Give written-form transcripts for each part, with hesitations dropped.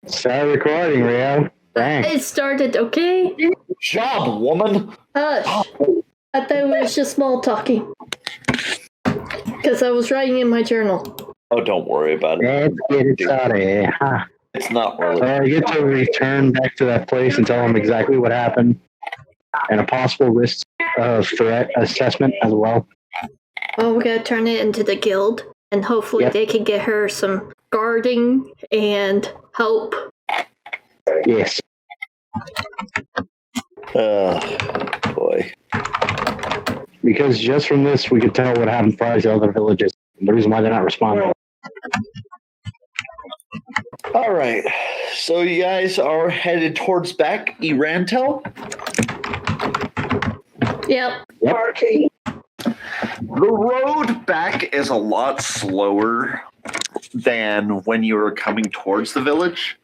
Start recording, Rio. Thanks. It started, okay? Good job, woman. Hush. I thought it was just small talking. Because I was writing in my journal. Oh, don't worry about it. Let's get it started. Huh. It's not really. So I get to return back to that place and tell them exactly what happened and a possible risk of threat assessment as well. Well, we're going to turn it into the guild. And hopefully they can get her some guarding and help. Yes. Boy. Because just from this, we could tell what happened prior to other villages. The reason why they're not responding. All right. So you guys are headed towards back Erantel? Yep. The road back is a lot slower than when you were coming towards the village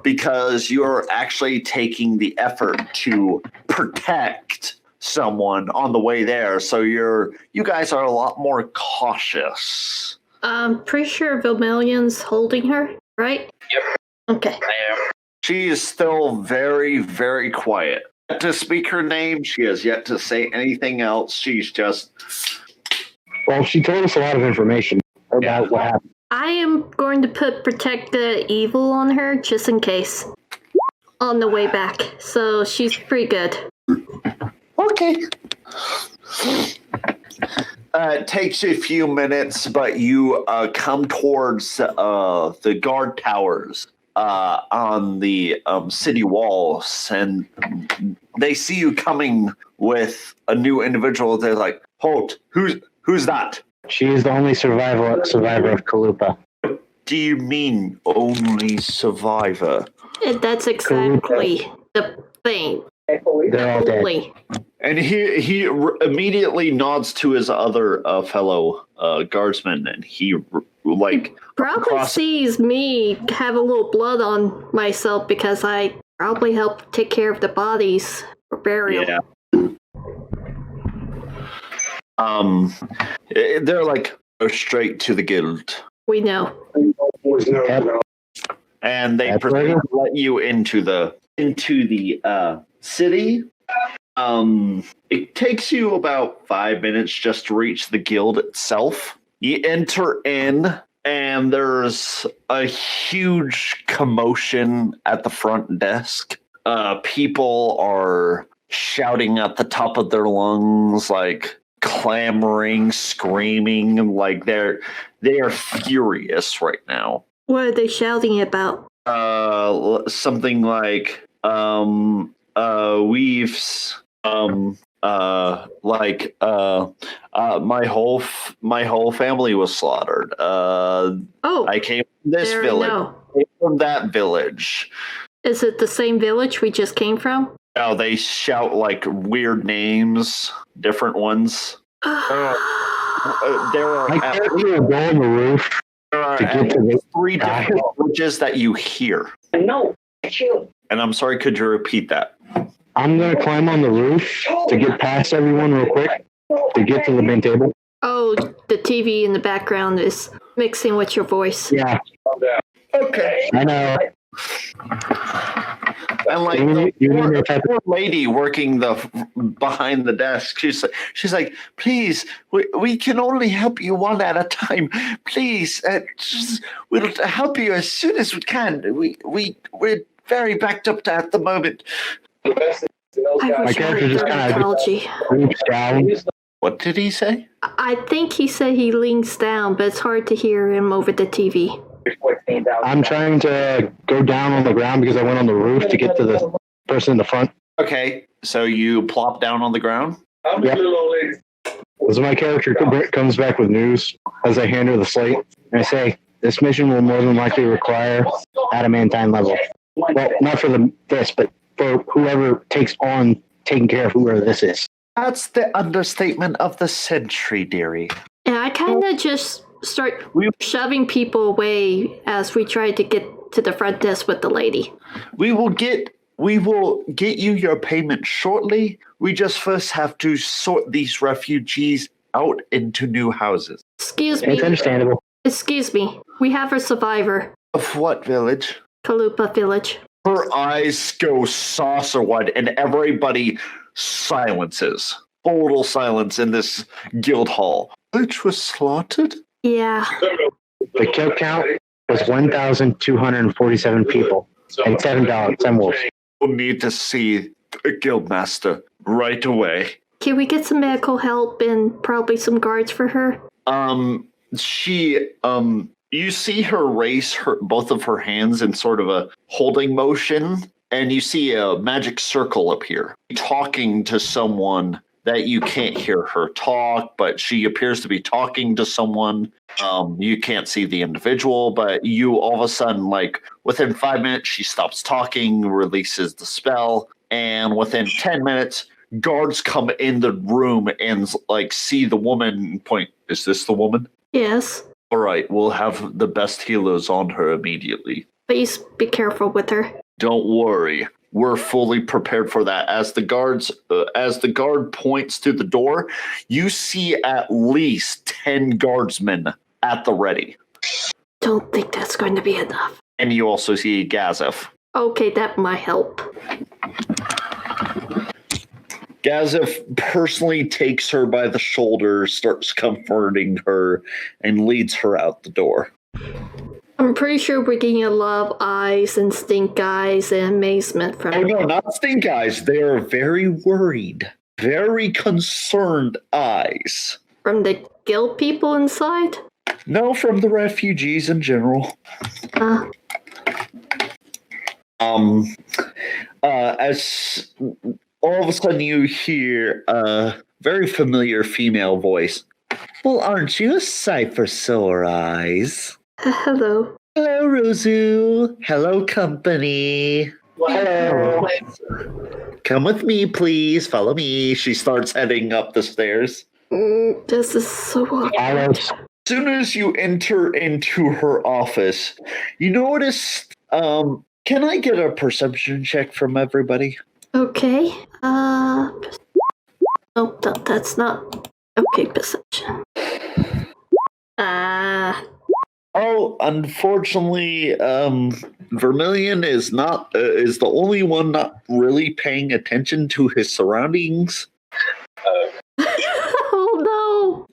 because you're actually taking the effort to protect someone on the way there. So you guys are a lot more cautious. I'm pretty sure Vermilion's holding her, right? Yep. Okay. She is still very, very quiet. To speak her name, she has yet to say anything else. She's just... Well, she told us a lot of information about what happened. I am going to put Protect the Evil on her, just in case. On the way back. So she's pretty good. Okay. It takes you a few minutes, but you come towards the guard towers on the city walls, and they see you coming with a new individual. They're like, "Halt! Who's that?" She is the only survivor of Kalupa. What do you mean, only survivor? That's exactly the thing. They're all dead. Only. And he immediately nods to his other fellow guardsman, and he Probably sees me have a little blood on myself because I probably helped take care of the bodies for burial. Yeah. They're like, go straight to the guild. We know. And they proceed to let you into the city. It takes you about 5 minutes just to reach the guild itself. You enter in, and there's a huge commotion at the front desk. People are shouting at the top of their lungs, like clamoring, screaming, like they are furious right now. What are they shouting about? Something like my whole family was slaughtered. I came from this village. I came from that village. Is it the same village we just came from? Oh, they shout like weird names, different ones. There are on the roof. There are at 3 different villages that you hear. No, and I'm sorry, could you repeat that? I'm going to climb on the roof to get past everyone real quick to get to the main table. Oh, the TV in the background is mixing with your voice. Yeah. Okay. I know. And like the poor lady working behind the desk, she's like, please, we can only help you one at a time. Please, we'll help you as soon as we can. We're very backed up at the moment. I wish I had dermatology. Down. What did he say? I think he said he leans down, but it's hard to hear him over the TV. I'm trying to go down on the ground because I went on the roof to get to the person in the front. Okay, so you plop down on the ground? Yep. As my character comes back with news, as I hand her the slate, and I say, this mission will more than likely require adamantine level. Well, not for this, but for whoever takes on taking care of whoever this is. That's the understatement of the century, dearie. And I kind of just start shoving people away as we try to get to the front desk with the lady. We will get you your payment shortly. We just first have to sort these refugees out into new houses. Excuse me. It's understandable. Excuse me. We have a survivor. Of what village? Kalupa Village. Her eyes go saucer wide, and everybody silences. Total silence in this guild hall. Which was slaughtered? Yeah. The kill count was 1,247 people and 7 dogs, 7 wolves. We'll need to see the guildmaster right away. Can we get some medical help and probably some guards for her? You see her raise both of her hands in sort of a holding motion, and you see a magic circle appear, talking to someone that you can't hear her talk, but she appears to be talking to someone. You can't see the individual, but you all of a sudden, like within 5 minutes, she stops talking, releases the spell, and within 10 minutes, guards come in the room and like see the woman and point, is this the woman? Yes. All right, we'll have the best healers on her immediately. Please be careful with her. Don't worry. We're fully prepared for that. As the guard points to the door, you see at least 10 guardsmen at the ready. Don't think that's going to be enough. And you also see Gazef. Okay, that might help. Gazef personally takes her by the shoulder, starts comforting her, and leads her out the door. I'm pretty sure we're getting a lot of eyes and stink eyes and amazement from Oh no, not stink eyes. They are very worried, very concerned eyes. From the guild people inside? No, from the refugees in general. As all of a sudden you hear a very familiar female voice. Well, aren't you a sight for sore eyes? Hello. Hello, Rozu. Hello, company. Hello. Come with me, please. Follow me. She starts heading up the stairs. This is so awkward. As Soon as you enter into her office, you notice, can I get a perception check from everybody? Okay. Oh, that's not... Okay, perception. Oh, unfortunately, Vermilion is the only one not really paying attention to his surroundings. Oh no!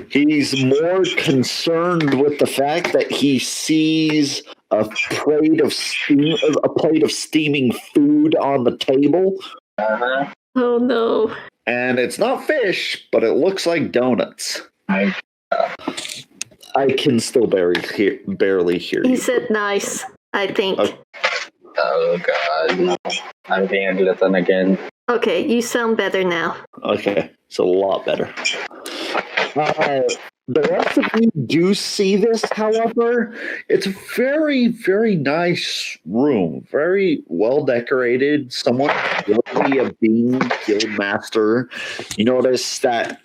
He's more concerned with the fact that he sees a plate of steaming food on the table. Oh no! And it's not fish, but it looks like donuts. I can still barely hear you. He said nice, I think. Okay. Oh god, no. I'm being a glutton again. Okay, you sound better now. Okay, it's a lot better. The rest of you do see this, however. It's a very, very nice room. Very well decorated. Someone worthy of being guildmaster. You notice that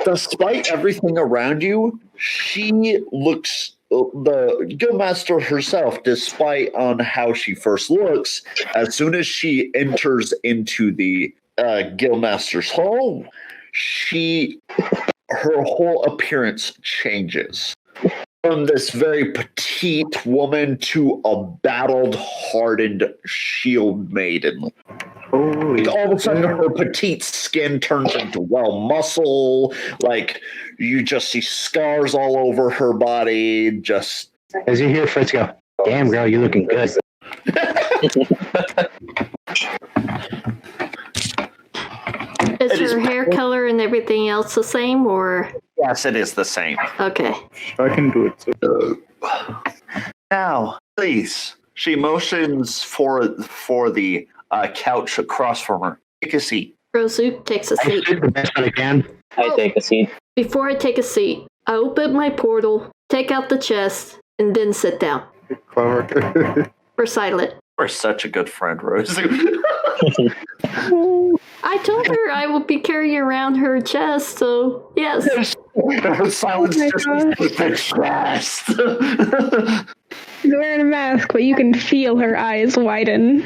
despite everything around you, she looks... The guildmaster herself, despite on how she first looks, as soon as she enters into the guildmaster's hall, her whole appearance changes. From this very petite woman to a battled, hardened shield maiden. Like all of a sudden, her petite skin turns into muscle. Like you just see scars all over her body. Just you hear Fritz go, "Damn girl, you looking good." Is her hair color and everything else the same, or? Yes, it is the same. Okay. I can do it. Now, please. She motions for the couch across from her. Take a seat. Rozu takes a I seat. did the best that I can. I take a seat. Before I take a seat, I open my portal, take out the chest, and then sit down. Clever. For silent. You're such a good friend, Rose. I told her I would be carrying around her chest, so yes. Silence just the chest. She's wearing a mask, but you can feel her eyes widen.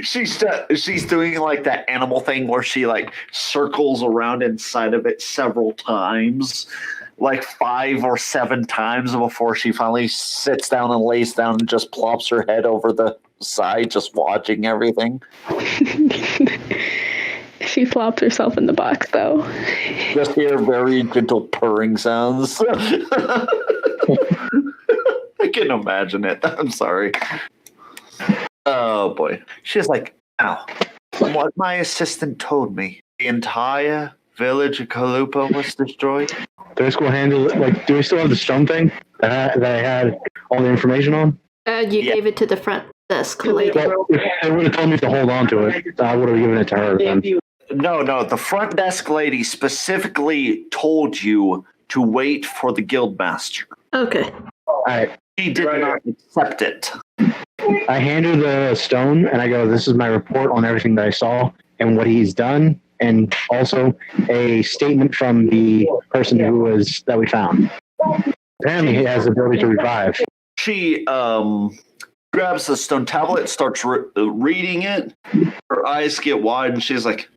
She's doing like that animal thing where she like circles around inside of it several times, like 5 or 7 times before she finally sits down and lays down and just plops her head over the side, just watching everything. She flops herself in the box, though. Just hear very gentle purring sounds. I can imagine it. I'm sorry. Oh boy. She's like, now, from what my assistant told me, the entire village of Kalupa was destroyed. Do I still handle it? Like, do we still have the stone thing that I had all the information on? You gave it to the front desk lady. Well, if they would have told me to hold on to it, I would have given it to her then. No. The front desk lady specifically told you to wait for the guildmaster. Okay. Alright. She did not accept it. I hand her the stone and I go, this is my report on everything that I saw and what he's done, and also a statement from the person that we found. Apparently he has the ability to revive. She grabs the stone tablet, starts reading it. Her eyes get wide and she's like,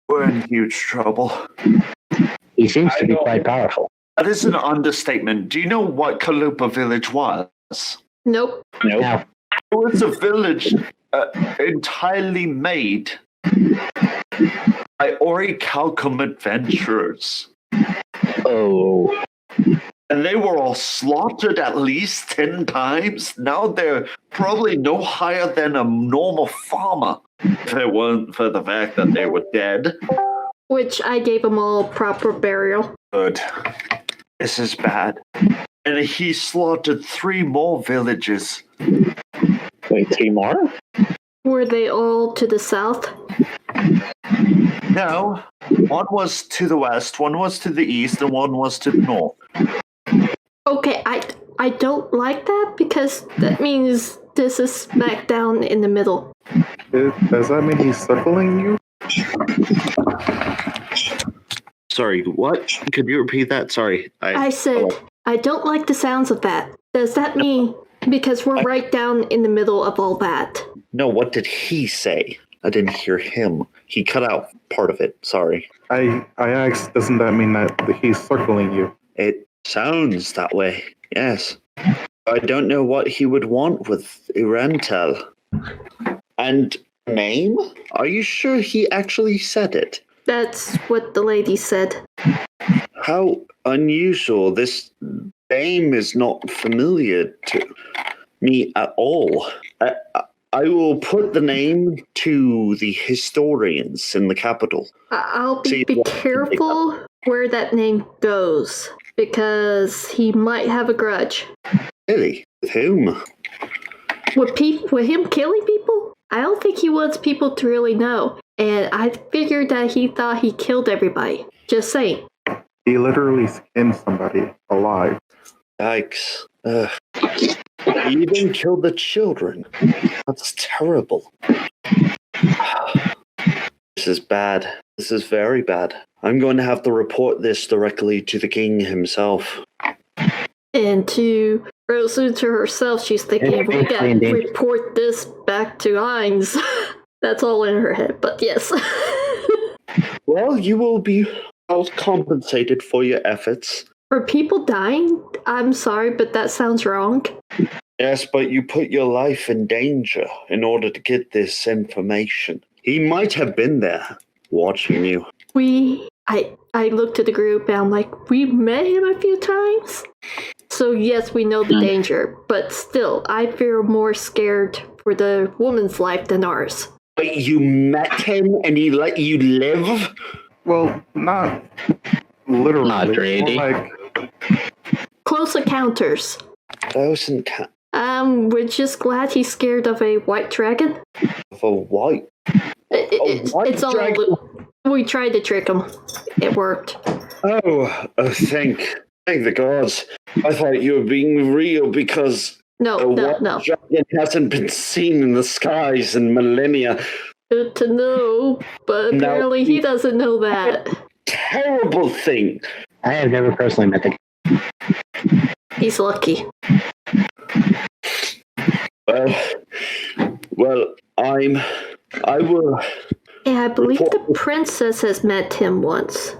we're in huge trouble. He seems to be quite powerful. That is an understatement. Do you know what Kalupa village was? Nope. Now, It was a village entirely made by Orichalcum adventurers. Oh. And they were all slaughtered at least 10 times. Now they're probably no higher than a normal farmer. If it weren't for the fact that they were dead. Which I gave them all proper burial. Good. This is bad. And he slaughtered 3 more villages. Wait, 3 more? Were they all to the south? No. One was to the west, one was to the east, and one was to the north. Okay, I don't like that because that means this is smack down in the middle. Does that mean he's circling you? Sorry, what? Could you repeat that? Sorry. I said, I don't like the sounds of that. Does that mean because we're right down in the middle of all that? No, what did he say? I didn't hear him. He cut out part of it. Sorry. I asked, doesn't that mean that he's circling you? It sounds that way, yes. I don't know what he would want with Irantel. And name? Are you sure he actually said it? That's what the lady said. How unusual. This name is not familiar to me at all. I will put the name to the historians in the capital. I'll be careful where that name goes, because he might have a grudge. Really? With whom? With him killing people? I don't think he wants people to really know. And I figured that he thought he killed everybody. Just saying. He literally skinned somebody alive. Yikes. He even killed the children. That's terrible. This is bad. This is very bad. I'm going to have to report this directly to the king himself. And to Rozu to herself, she's thinking, we gotta report this back to Hines. That's all in her head, but yes. Well, you will be compensated for your efforts. For people dying? I'm sorry, but that sounds wrong. Yes, but you put your life in danger in order to get this information. He might have been there, watching you. I looked at the group and I'm like, we met him a few times? So yes, we know the danger, but still, I feel more scared for the woman's life than ours. But you met him and he let you live? Well, not literally. Not really. Like, Close encounters. Close encounter We're just glad he's scared of a white dragon. of a white. It's all. We tried to trick him. It worked. Oh, thank the gods. I thought you were being real because No. dragon hasn't been seen in the skies in millennia. Good to know, but apparently he doesn't know that. Terrible thing. I have never personally met the guy. He's lucky. Well, I will. Yeah, I believe the princess has met him once.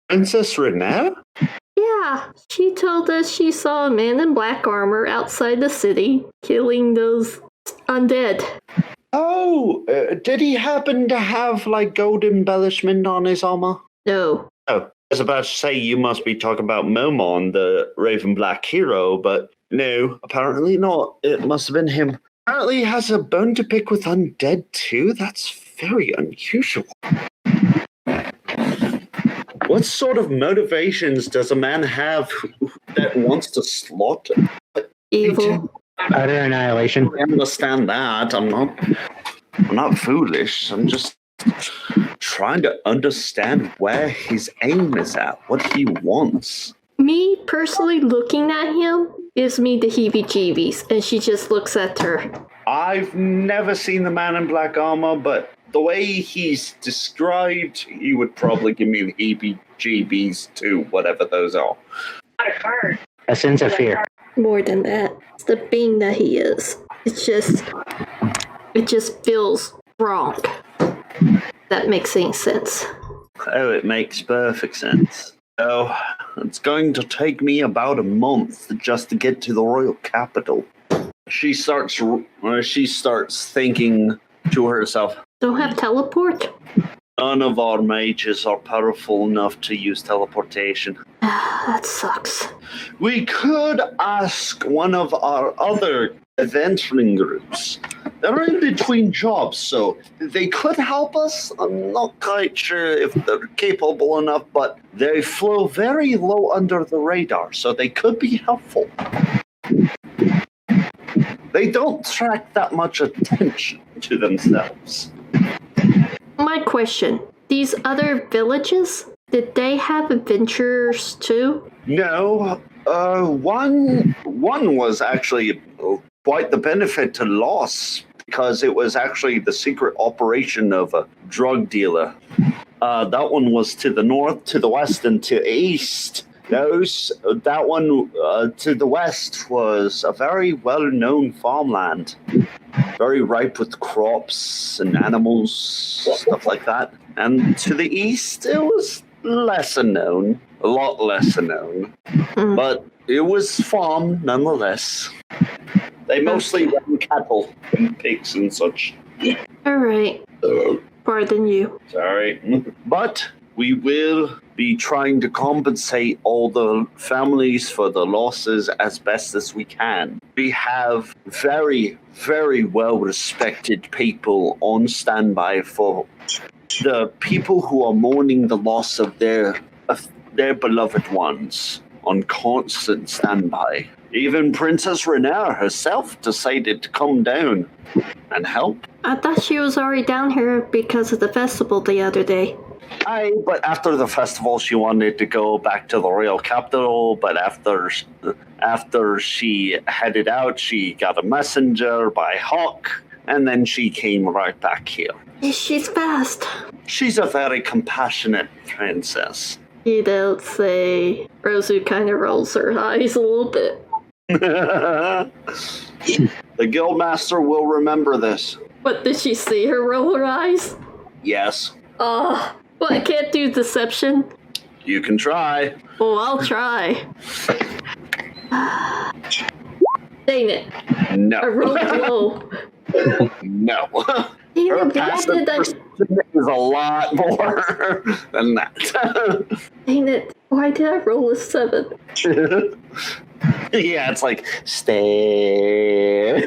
Princess Renee? Yeah, Yeah, she told us she saw a man in black armor outside the city killing those undead. Oh, did he happen to have, like, gold embellishment on his armor? No. Oh, I was about to say you must be talking about Momon, the Raven Black hero, but no, apparently not. It must have been him. Apparently he has a bone to pick with undead too? That's very unusual. What sort of motivations does a man have that wants to slaughter? Evil. Utter annihilation. I understand that. I'm not foolish. I'm just trying to understand where his aim is at, what he wants. Me personally looking at him gives me the heebie-jeebies, and she just looks at her. I've never seen the man in black armor, but the way he's described, he would probably give me the heebie-jeebies too, whatever those are. A sense of fear. More than that, it's the being that he is. It just feels wrong. That makes any sense. Oh, it makes perfect sense. So, it's going to take me about a month just to get to the royal capital. She starts thinking to herself, Don't have teleport? none of our mages are powerful enough to use teleportation. That sucks. We could ask one of our other adventuring groups. They're in between jobs, so they could help us. I'm not quite sure if they're capable enough, but they flow very low under the radar, so they could be helpful. They don't attract that much attention to themselves. My question, these other villages, did they have adventurers too? No, one was actually quite the benefit to Loss, because it was actually the secret operation of a drug dealer. That one was to the north, to the west, and to the east. That one to the west was a very well-known farmland. Very ripe with crops and animals, stuff like that. And to the east, it was lesser known, a lot lesser known. But it was farm nonetheless. They mostly ran cattle and pigs and such. Alright. Pardon you. Sorry. But we will be trying to compensate all the families for the losses as best as we can. We have very, very well-respected people on standby for the people who are mourning the loss of their beloved ones on constant standby. Even Princess Renair herself decided to come down and help. I thought she was already down here because of the festival the other day. Aye, but after the festival, she wanted to go back to the royal capital. But after she headed out, she got a messenger by Hawk, and then she came right back here. She's fast. She's a very compassionate princess. You don't say. Rozu kind of rolls her eyes a little bit. The guildmaster will remember this. But did she see her roll her eyes? Yes. Oh, well, I can't do deception. You can try. Oh, I'll try. Dang it. No. I rolled low. No. Damn Her it, why passive did I... perception is a lot more than that. Dang it, why did I roll a 7? Yeah, it's like, stay.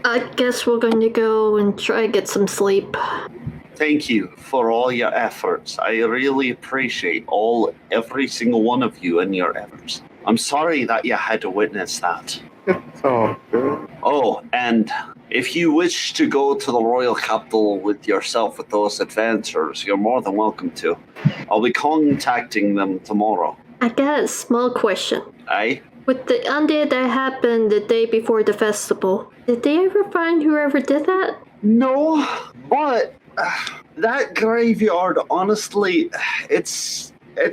I guess we're going to go and try to get some sleep. Thank you for all your efforts. I really appreciate every single one of you and your efforts. I'm sorry that you had to witness that. It's all good. Oh, and if you wish to go to the royal capital with yourself with those adventurers, you're more than welcome to. I'll be contacting them tomorrow. I got a small question. Aye? With the undead that happened the day before the festival, did they ever find whoever did that? No, but that graveyard, honestly, it's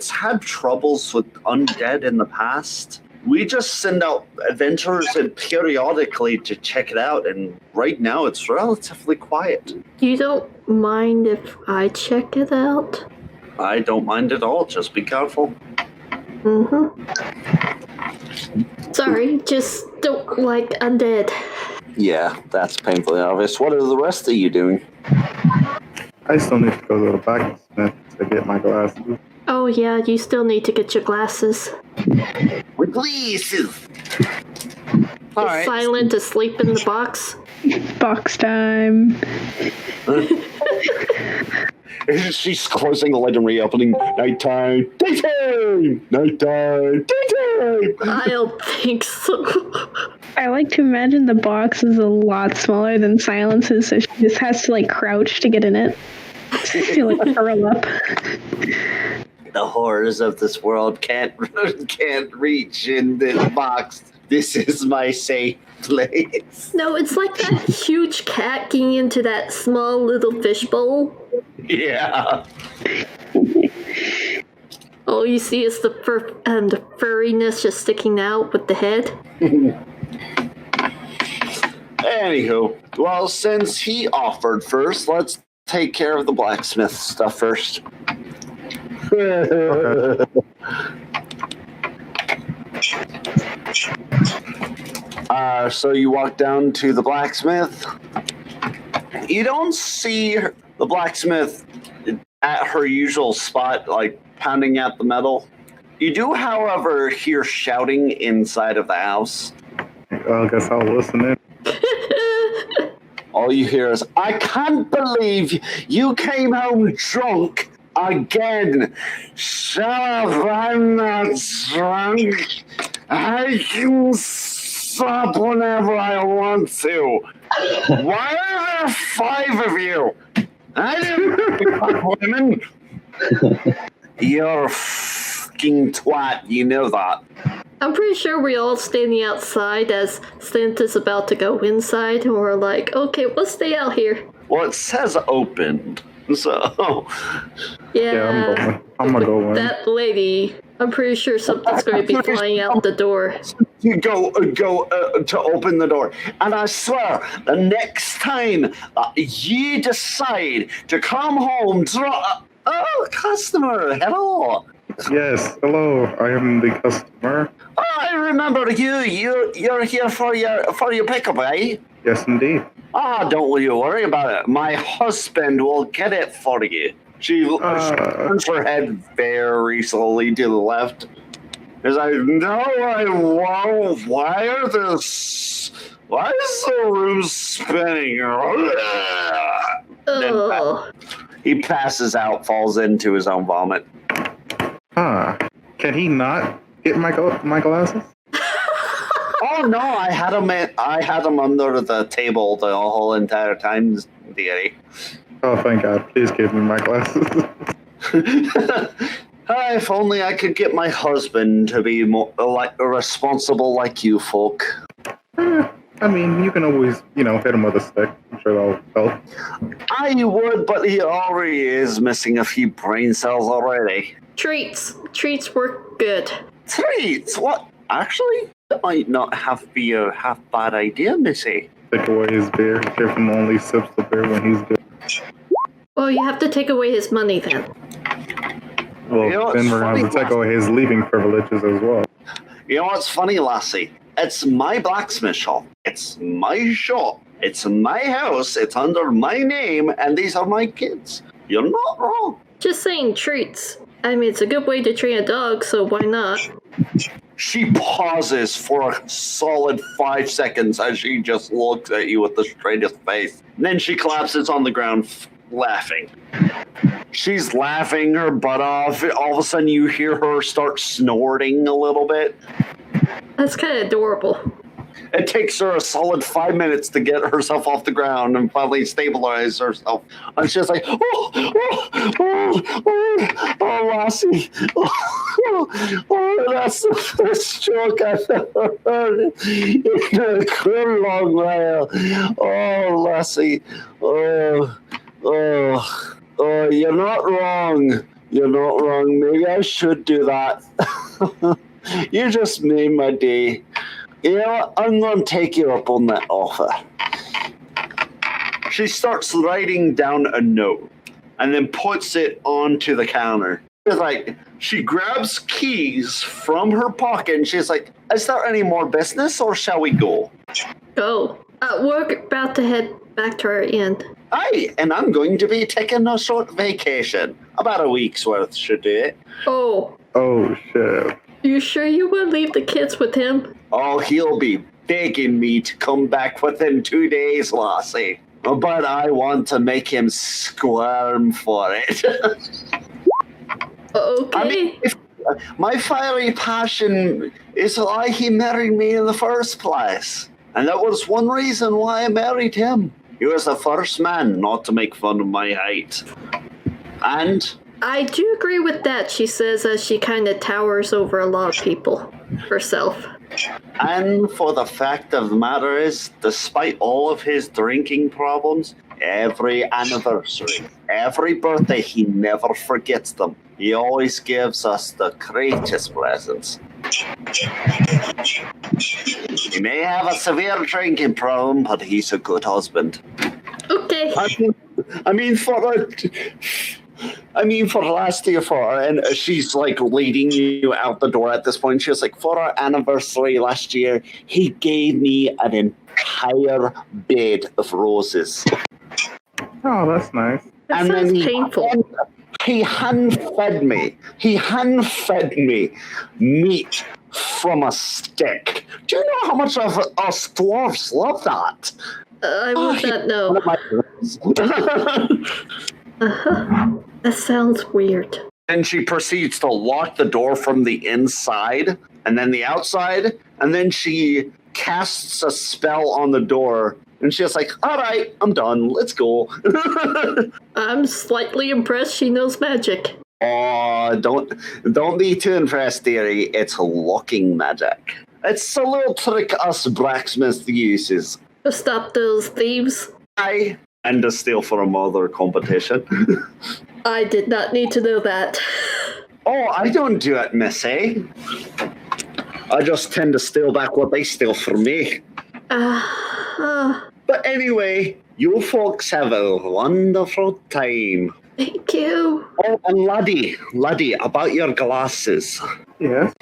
had troubles with undead in the past. We just send out adventurers periodically to check it out, and right now it's relatively quiet. You don't mind if I check it out? I don't mind at all. Just be careful. Sorry, just don't like undead. Yeah, that's painfully obvious. What are the rest of you doing? I still need to go to the blacksmith to get my glasses. Oh yeah, you still need to get your glasses. Please. All right. Silent asleep in the box. Box time. She's closing the light and reopening. Nighttime. Daytime. Nighttime. Daytime. I don't think so. I like to imagine the box is a lot smaller than Silence's, so she just has to like crouch to get in it. Feel like a curl up. The horrors of this world can't reach in this box. This is my safe place. No, it's like that huge cat getting into that small little fishbowl. Yeah. All you see is the furriness just sticking out with the head. Anywho, well, since he offered first, let's take care of the blacksmith stuff first. So you walk down to the blacksmith. You don't see the blacksmith at her usual spot, like pounding out the metal. You do, however, hear shouting inside of the house. I guess I'll listen in. All you hear is, I can't believe you came home drunk again. Shut up, I'm not drunk. I can stop whenever I want to. Why are there 5 of you? I didn't pick up women. You're a fucking twat, you know that. I'm pretty sure we're all standing outside as Santa's about to go inside, and we're like, okay, we'll stay out here. Well, it says opened, so... Yeah, I'm gonna go in. that lady, I'm pretty sure something's going to be flying out the door. You go to open the door. And I swear, the next time you decide to come home, oh, customer, hello. Yes, hello. I am the customer. Oh, I remember you. You're here for your pickup, eh? Yes, indeed. Ah, don't you worry about it. My husband will get it for you. She turns her head very slowly to the left. Is like, no, I won't. Why is the room spinning? Oh. He passes out, falls into his own vomit. Can he not get my glasses? Oh no, I had him under the table the whole entire time, dearie. Oh, thank God. Please give me my glasses. If only I could get my husband to be more responsible like you folk. I mean, you can always, hit him with a stick. I'm sure that'll help. I would, but he already is missing a few brain cells already. Treats work good. Treats? What? Actually, that might not be a half bad idea, Missy. Take away his beer. Griffin only sips the beer when he's good. Well, you have to take away his money then. Well, then we're going to take away his leaving privileges as well. You know what's funny, lassie? It's my blacksmith shop. It's my shop. It's my house. It's under my name, and these are my kids. You're not wrong. Just saying treats. I mean, it's a good way to train a dog, so why not? She pauses for a solid 5 seconds as she just looks at you with the straightest face. And then she collapses on the ground, laughing. She's laughing her butt off. All of a sudden, you hear her start snorting a little bit. That's kind of adorable. It takes her a solid 5 minutes to get herself off the ground and finally stabilize herself. And she's like, Lassie. That's the first joke I've ever heard in a good long while. Oh, Lassie. Oh, you're not wrong. You're not wrong. Maybe I should do that. You just made my day. You know what? I'm going to take you up on that offer. She starts writing down a note and then puts it onto the counter. It's like, she grabs keys from her pocket and she's like, is there any more business or shall we go? Go. We're about to head back to our inn. Aye, and I'm going to be taking a short vacation. About a week's worth should do it. Oh, Oh, shit. you sure you want to leave the kids with him? Oh, he'll be begging me to come back within 2 days, Lassie. But I want to make him squirm for it. Okay. I mean, my fiery passion is why he married me in the first place. And that was one reason why I married him. He was the first man not to make fun of my height. And I do agree with that, she says as she kind of towers over a lot of people herself. And for the fact of the matter is, despite all of his drinking problems, every anniversary, every birthday, he never forgets them. He always gives us the greatest presents. He may have a severe drinking problem, but he's a good husband. Okay. For last year, and she's like leading you out the door at this point. She was like, for our anniversary last year, he gave me an entire bed of roses. Oh, that's nice. That sounds painful. He hand-fed me. He hand-fed me meat from a stick. Do you know how much of us dwarves love that? I would not know. That sounds weird. And she proceeds to lock the door from the inside and then the outside, and then she casts a spell on the door, and she's like, all right, I'm done, let's go. I'm slightly impressed she knows magic. Oh, don't be too impressed, dearie. It's locking magic. It's a little trick us blacksmiths uses. To stop those thieves. Aye, and to steal for a mother competition. I did not need to know that. Oh, I don't do it, missy. I just tend to steal back what they steal from me. But anyway, you folks have a wonderful time. Thank you. Oh, and laddie, about your glasses. Yes.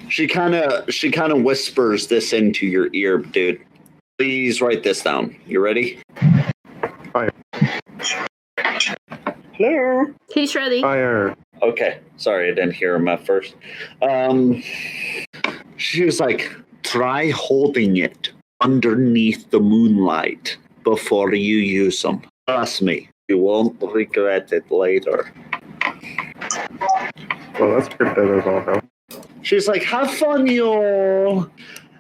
She kind of whispers this into your ear, dude. Please write this down. You ready? Fire. Hello. He's ready. Fire. Okay. Sorry, I didn't hear him at first. She was like, try holding it underneath the moonlight before you use them. Trust me, you won't regret it later. Well, that's crypto as all hell. She's like, have fun, y'all.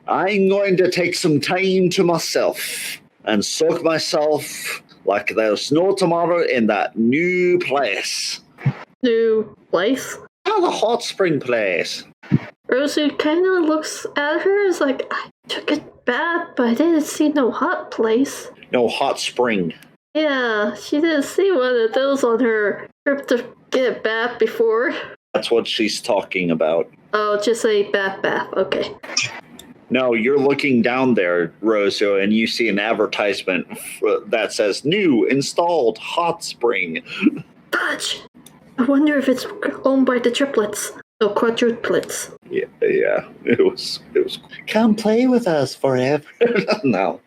I'm going to take some time to myself and soak myself like there's no tomorrow in that new place. New place? Oh, the hot spring place. Rozu kind of looks at her as like, I took a bath, but I didn't see no hot place. No hot spring. Yeah, she didn't see one of those on her trip to get a bath before. That's what she's talking about. Oh, just a bath, okay. No, you're looking down there, Rozu, and you see an advertisement that says, new, installed, hot spring. Fudge! I wonder if it's owned by the triplets. No, quadruplets. Yeah, it was. Come play with us forever. No,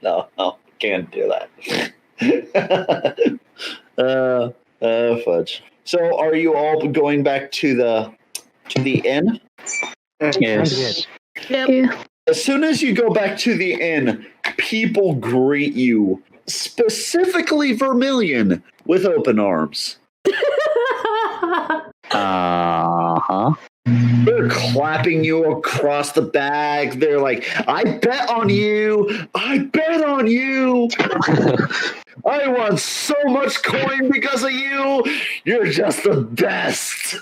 can't do that. Fudge. So, are you all going back to the inn? Yes. Yep. Yeah. As soon as you go back to the inn, people greet you, specifically Vermilion, with open arms. They're clapping you across the back. They're like, I bet on you. I bet on you. I won so much coin because of you. You're just the best.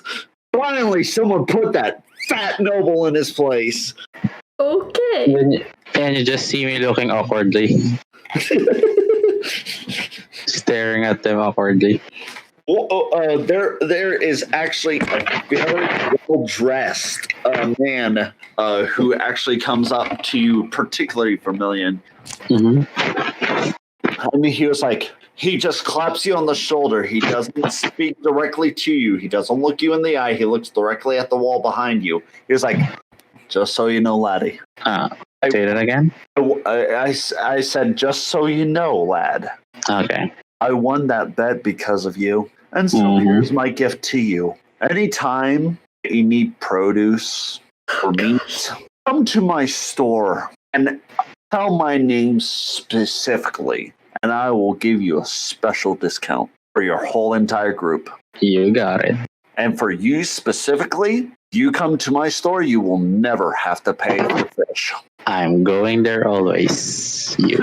Finally, someone put that fat noble in his place. Okay. And you just see me looking awkwardly. Staring at them awkwardly. There is actually a very well-dressed man who actually comes up to you, particularly Vermilion. Mm-hmm. I mean, he was like, he just claps you on the shoulder. He doesn't speak directly to you. He doesn't look you in the eye. He looks directly at the wall behind you. He was like, just so you know, laddie. Say that again? I said, just so you know, lad. Okay. I won that bet because of you. And so here's my gift to you. Anytime you need produce or meat, come to my store and tell my name specifically, and I will give you a special discount for your whole entire group. You got it. And for you specifically, you come to my store, you will never have to pay for fish. I'm going there always. You.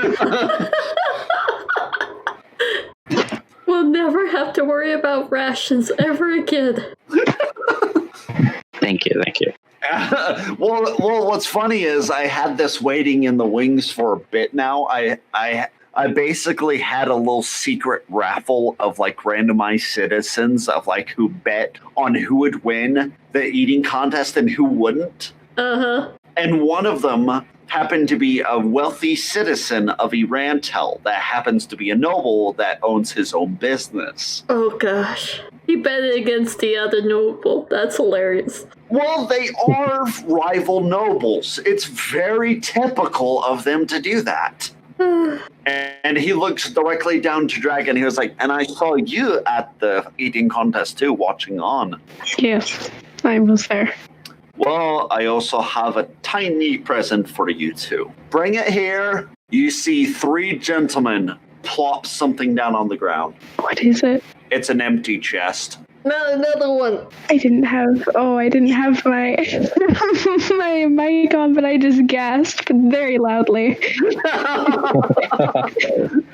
We'll never have to worry about rations ever again. Thank you. Well, what's funny is I had this waiting in the wings for a bit now. I basically had a little secret raffle of like randomized citizens of like who bet on who would win the eating contest and who wouldn't. Uh-huh. And one of them happened to be a wealthy citizen of Irantel that happens to be a noble that owns his own business. Oh gosh. He bet against the other noble. That's hilarious. Well, they are rival nobles. It's very typical of them to do that. And he looks directly down to Dragon. He was like, and I saw you at the eating contest too, watching on. Yes, I was there. Well, I also have a tiny present for you two. Bring it here. You see 3 gentlemen plop something down on the ground. What is it? It's an empty chest. No, another one. I didn't have my my mic on, but I just gasped very loudly.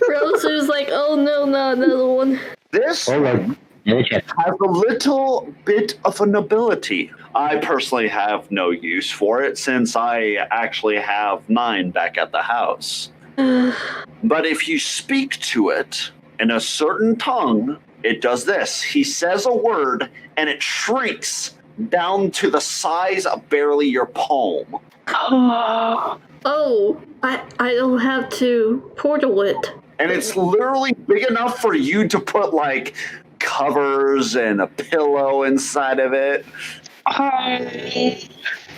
Rozu's like, oh no, not another one. This has a little bit of a nobility. I personally have no use for it since I actually have 9 back at the house. But if you speak to it in a certain tongue, it does this. He says a word and it shrinks down to the size of barely your palm. Oh, I don't have to portal it. And it's literally big enough for you to put like covers and a pillow inside of it.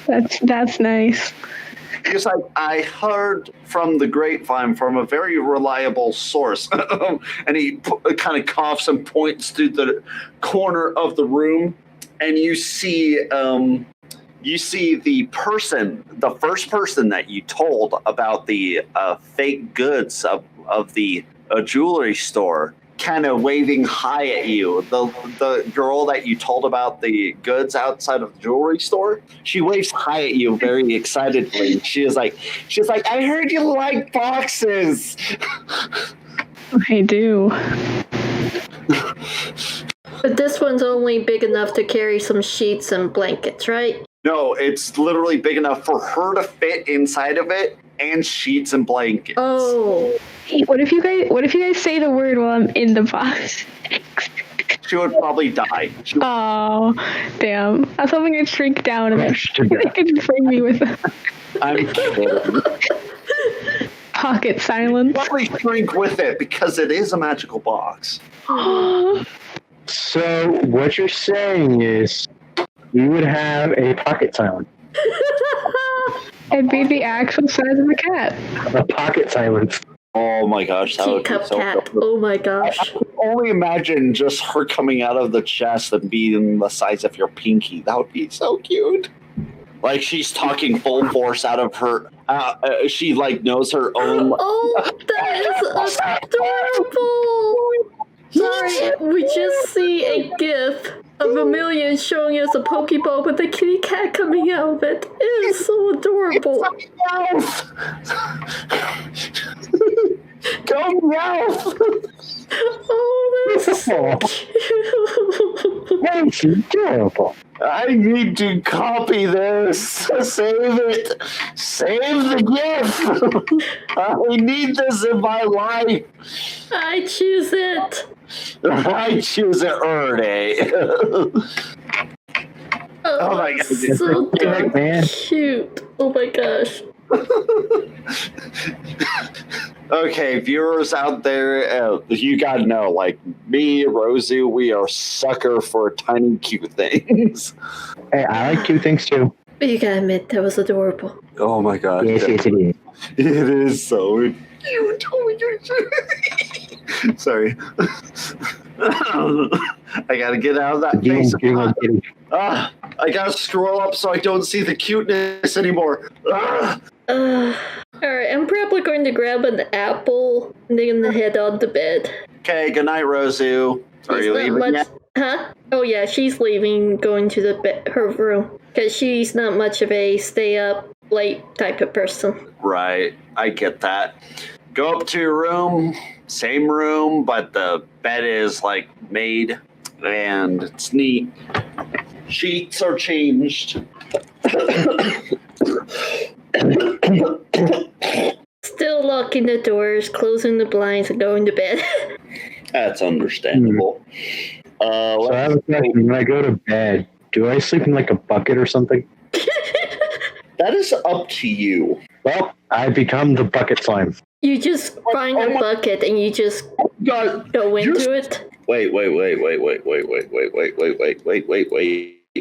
That's nice. Because I heard from the grapevine from a very reliable source, and he kind of coughs and points to the corner of the room, and you see the first person that you told about the fake goods of the jewelry store, kind of waving high at you. The girl that you told about the goods outside of the jewelry store, she waves high at you very excitedly. She's like, I heard you like boxes. I do. But this one's only big enough to carry some sheets and blankets, right? No, it's literally big enough for her to fit inside of it and sheets and blankets. Oh. Hey, what if you guys say the word while I'm in the box? She would probably die. Oh, damn. I was hoping it'd shrink down and they could frame me with a I'm kidding. pocket silence. Probably shrink with it because it is a magical box. So what you're saying is you would have a pocket silence. It'd be the actual size of a cat. A pocket silence. Oh my gosh, that would be Teacup so cat. cool. Oh my gosh. I can only imagine just her coming out of the chest and being the size of your pinky. That would be so cute. Like she's talking full force out of her. She like knows her own. Oh, that is adorable. Sorry, we just see a GIF of Vermilion showing us a Pokeball with a kitty cat coming out of it. It is so adorable. Go meow! Oh, that's so cute. That's adorable. I need to copy this. Save it. Save the GIF. I need this in my life. I choose it. I choose it early. Oh my God. So Heck, man. cute. Oh my gosh. Okay, viewers out there, you gotta know, like me, Rozu, we are sucker for tiny cute things. Hey, I like cute things too. But you gotta admit, that was adorable. Oh my God. Yes, it is. It is so cute. Oh my gosh. Sorry. I gotta get out of that face. I gotta scroll up so I don't see the cuteness anymore. Alright, I'm probably going to grab an apple and then head on to bed. Okay, good night, Rozu. Are you leaving yet? Huh? Oh yeah, she's leaving, going to her room. Because she's not much of a stay up late type of person. Right, I get that. Go up to your room, same room, but the bed is like made and it's neat. Sheets are changed. Still locking the doors, closing the blinds, and going to bed. That's understandable. So I have a question. When I go to bed, do I sleep in like a bucket or something? That is up to you. Well, I become the bucket slime. You just find a bucket and you just God, go into it. Wait.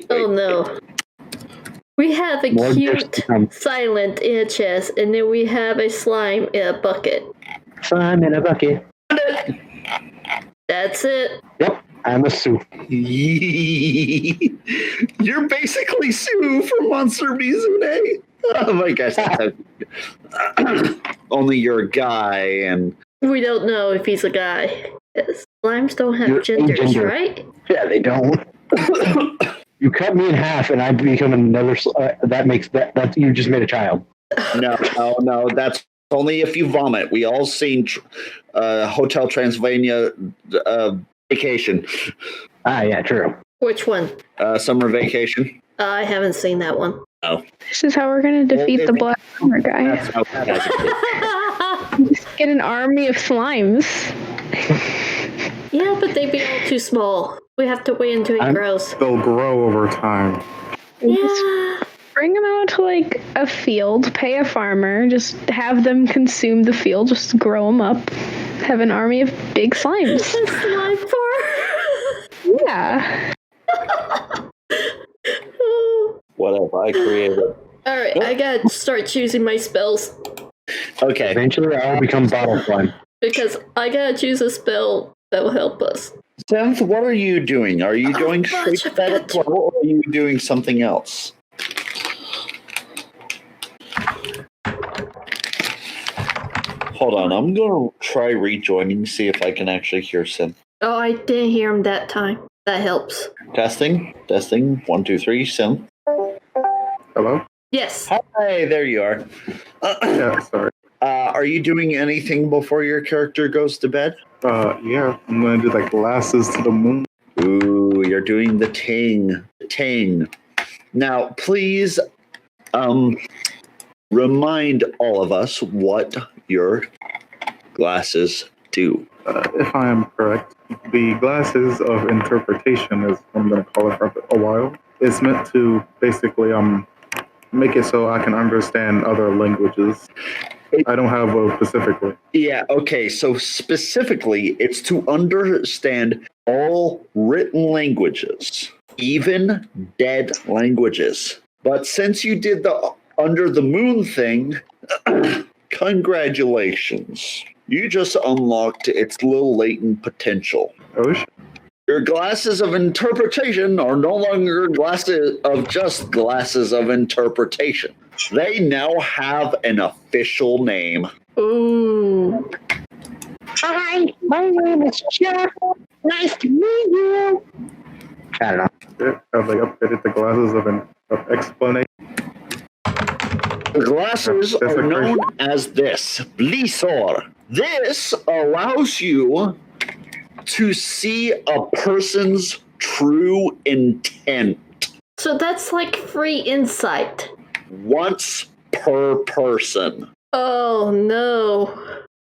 Oh no. We have a More cute gifts to come. silent in a chest, and then we have a slime in a bucket. Slime in a bucket. That's it. Yep, I'm a soup. You're basically Sue from Monster Mizune. Oh my gosh. Only you're a guy and... We don't know if he's a guy. Yes. Slimes don't have You're genders, agender. right? Yeah, they don't. You cut me in half and I become another... that makes that you just made a child. No. That's only if you vomit. We all seen Hotel Transylvania Vacation. Ah, yeah, true. Which one? Summer Vacation. I haven't seen that one. Oh. This is how we're going to defeat the Black Hammer guy. That's how that has a kid. Just get an army of slimes. Yeah, but they'd be all too small. We have to wait until he grows. They'll grow over time. Yeah. Bring them out to like a field, pay a farmer, just have them consume the field, just grow them up. Have an army of big slimes. Slime farm. Yeah. What have I created? Alright, I gotta start choosing my spells. Okay. Eventually, I will become bottle slime. Because I gotta choose a spell that will help us. Seventh, what are you doing? Are you going fudge, straight to bed at 12 or are you doing something else? Hold on, I'm going to try rejoining, see if I can actually hear Sim. Oh, I didn't hear him that time. That helps. Testing. 1, 2, 3, Sim. Hello? Yes. Hi, there you are. Yeah, sorry. Are you doing anything before your character goes to bed? Yeah, I'm gonna do like glasses to the moon. Ooh, you're doing the ting. Now, please, remind all of us what your glasses do. If I am correct, the glasses of interpretation is what I'm gonna call it for a while. It's meant to basically make it so I can understand other languages. I don't have a specifically. Yeah, okay, so specifically, it's to understand all written languages, even dead languages. But since you did the under the moon thing, congratulations. You just unlocked its little latent potential. Oh, shit. Your glasses of interpretation are no longer glasses of interpretation. They now have an official name. Ooh. Hi, my name is Jeff. Nice to meet you. I don't know. I've like upgraded the glasses of explanation. The glasses are known as this, Blisor. This allows you to see a person's true intent. So that's like free insight. Once per person. Oh no.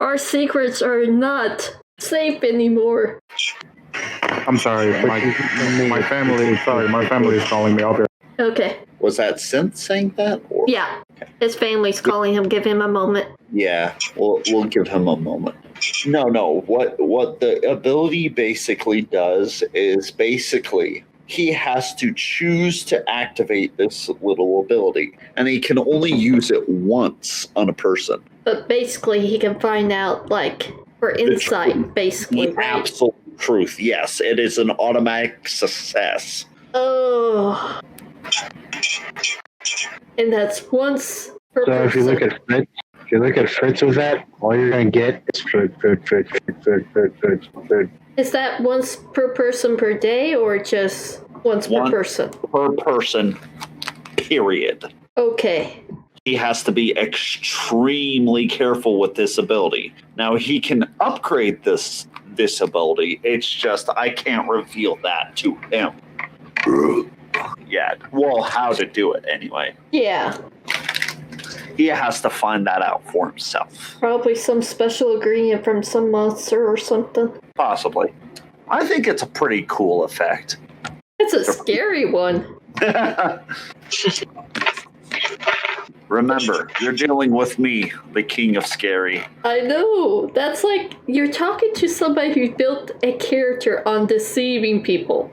Our secrets are not safe anymore. I'm sorry, my family is calling me. I'll be Okay. Was that Synth saying that? Or? Yeah. His family's calling him. Give him a moment. Yeah, we'll give him a moment. No. What the ability basically does is basically he has to choose to activate this little ability, and he can only use it once on a person. But basically, he can find out, like, for insight, basically, The right? absolute truth. Yes, it is an automatic success. Oh. And that's once per So person. if you look at Fritz with that, all you're gonna get is food. Is that once per person per day, or just once per person? Per person, period. Okay. He has to be extremely careful with this ability. Now, he can upgrade this ability. It's just I can't reveal that to him. Yeah, well, how to do it anyway. Yeah. He has to find that out for himself. Probably some special ingredient from some monster or something. Possibly. I think it's a pretty cool effect. It's a scary one. Remember, you're dealing with me, the king of scary. I know. That's like you're talking to somebody who built a character on deceiving people.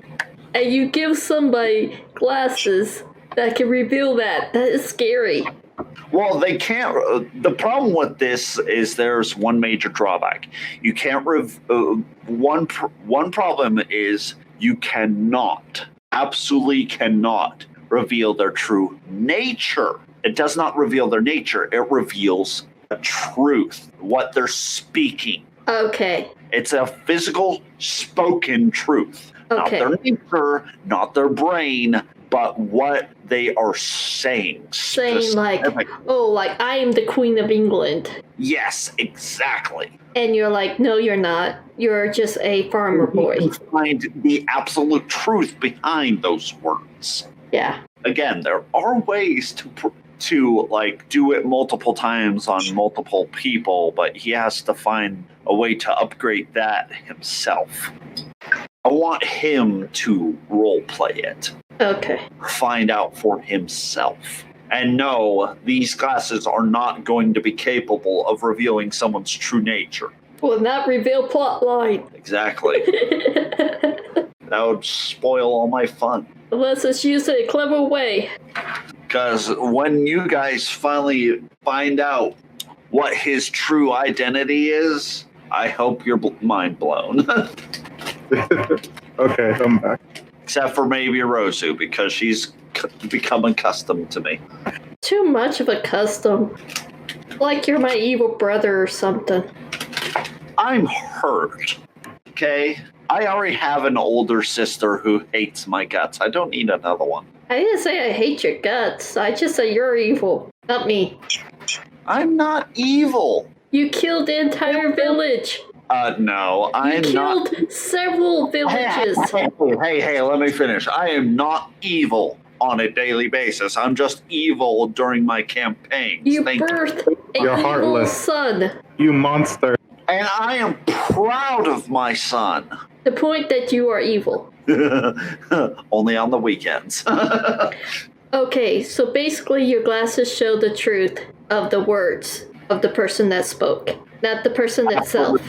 And you give somebody glasses that can reveal that. That is scary. Well, they can't. The problem with this is there's one major drawback. You can't. One problem is you cannot, absolutely cannot, reveal their true nature. It does not reveal their nature. It reveals the truth, what they're speaking. Okay. It's a physical, spoken truth. Okay. Not their nature, not their brain, but what they are saying. Saying like, oh, like, I am the Queen of England. Yes, exactly. And you're like, no, you're not. You're just a farmer boy. You find the absolute truth behind those words. Yeah. Again, there are ways to like do it multiple times on multiple people, but he has to find a way to upgrade that himself. I want him to role play it. Okay. Find out for himself. And no, these glasses are not going to be capable of revealing someone's true nature. Will not reveal plot line. Exactly. That would spoil all my fun. Unless it's used in a clever way. Because when you guys finally find out what his true identity is, I hope you're mind blown. Okay, I'm back. Except for maybe Rozu, because she's become accustomed to me. Too much of a custom. Like you're my evil brother or something. I'm hurt. Okay? I already have an older sister who hates my guts. I don't need another one. I didn't say I hate your guts. I just said you're evil. Not me. I'm not evil. You killed the entire village. No, I'm not. You killed several villages. Hey, let me finish. I am not evil on a daily basis. I'm just evil during my campaigns. You birthed a You're evil heartless. son. You monster. And I am proud of my son. The point that you are evil. Only on the weekends. Okay, so basically your glasses show the truth of the words of the person that spoke, not the person itself.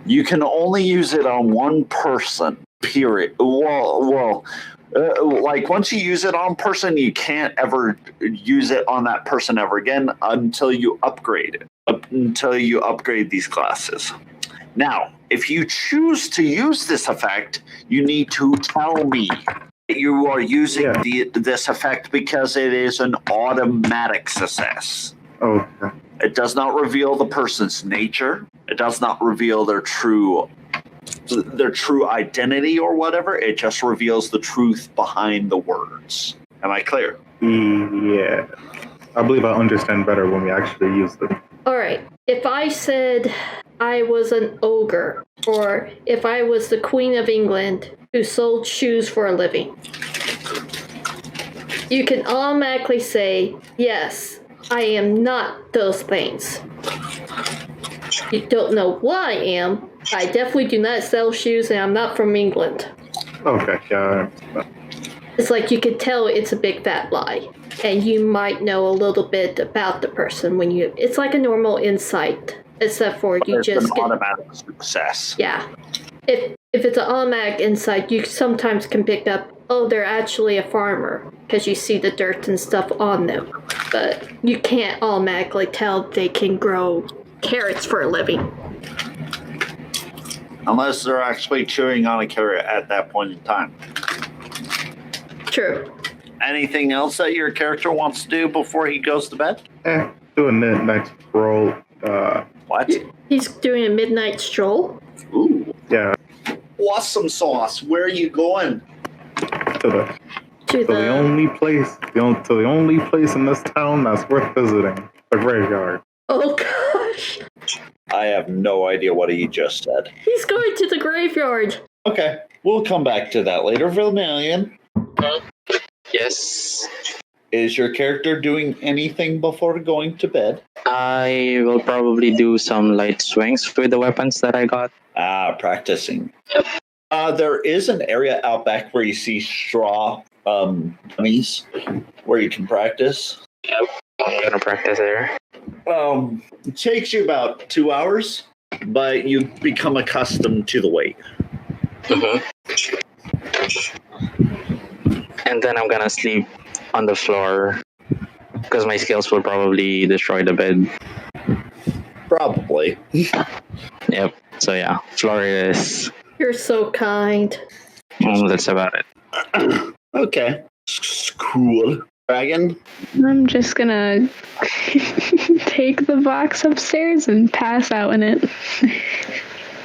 You can only use it on one person, period. Like once you use it on person, you can't ever use it on that person ever again until you upgrade it, until you upgrade these glasses. Now, if you choose to use this effect, you need to tell me that you are using this effect because it is an automatic success. Okay. It does not reveal the person's nature. It does not reveal their true identity or whatever. It just reveals the truth behind the words. Am I clear? Yeah. I believe I understand better when we actually use them. Alright, if I said I was an ogre, or if I was the Queen of England who sold shoes for a living, you can automatically say, yes, I am not those things. You don't know what I am. I definitely do not sell shoes, and I'm not from England. Okay, yeah. It's like you could tell it's a big fat lie. And you might know a little bit about the person when you... It's like a normal insight, except for you There's just an get... automatic success. Yeah. If it's an automatic insight, you sometimes can pick up, oh, they're actually a farmer, because you see the dirt and stuff on them. But you can't automatically tell they can grow carrots for a living. Unless they're actually chewing on a carrot at that point in time. True. Anything else that your character wants to do before he goes to bed? Do a next roll. What? He's doing a midnight stroll. Ooh. Yeah, Awesome sauce. Where are you going? to the only place, to the only place in this town that's worth visiting, the graveyard. Oh gosh. I have no idea what he just said. He's going to the graveyard. Okay, we'll come back to that later. Vermilion, Yes. is your character doing anything before going to bed? I will probably do some light swings with the weapons that I got. Practicing. There is an area out back where you see straw dummies where you can practice. Yep. I'm gonna practice there. It takes you about 2 hours, but you become accustomed to the weight. And then I'm gonna sleep on the floor because my skills will probably destroy the bed. Probably. Yep. So yeah, floor is. You're so kind. That's about it. Okay. Cool. Dragon? I'm just gonna take the box upstairs and pass out in it.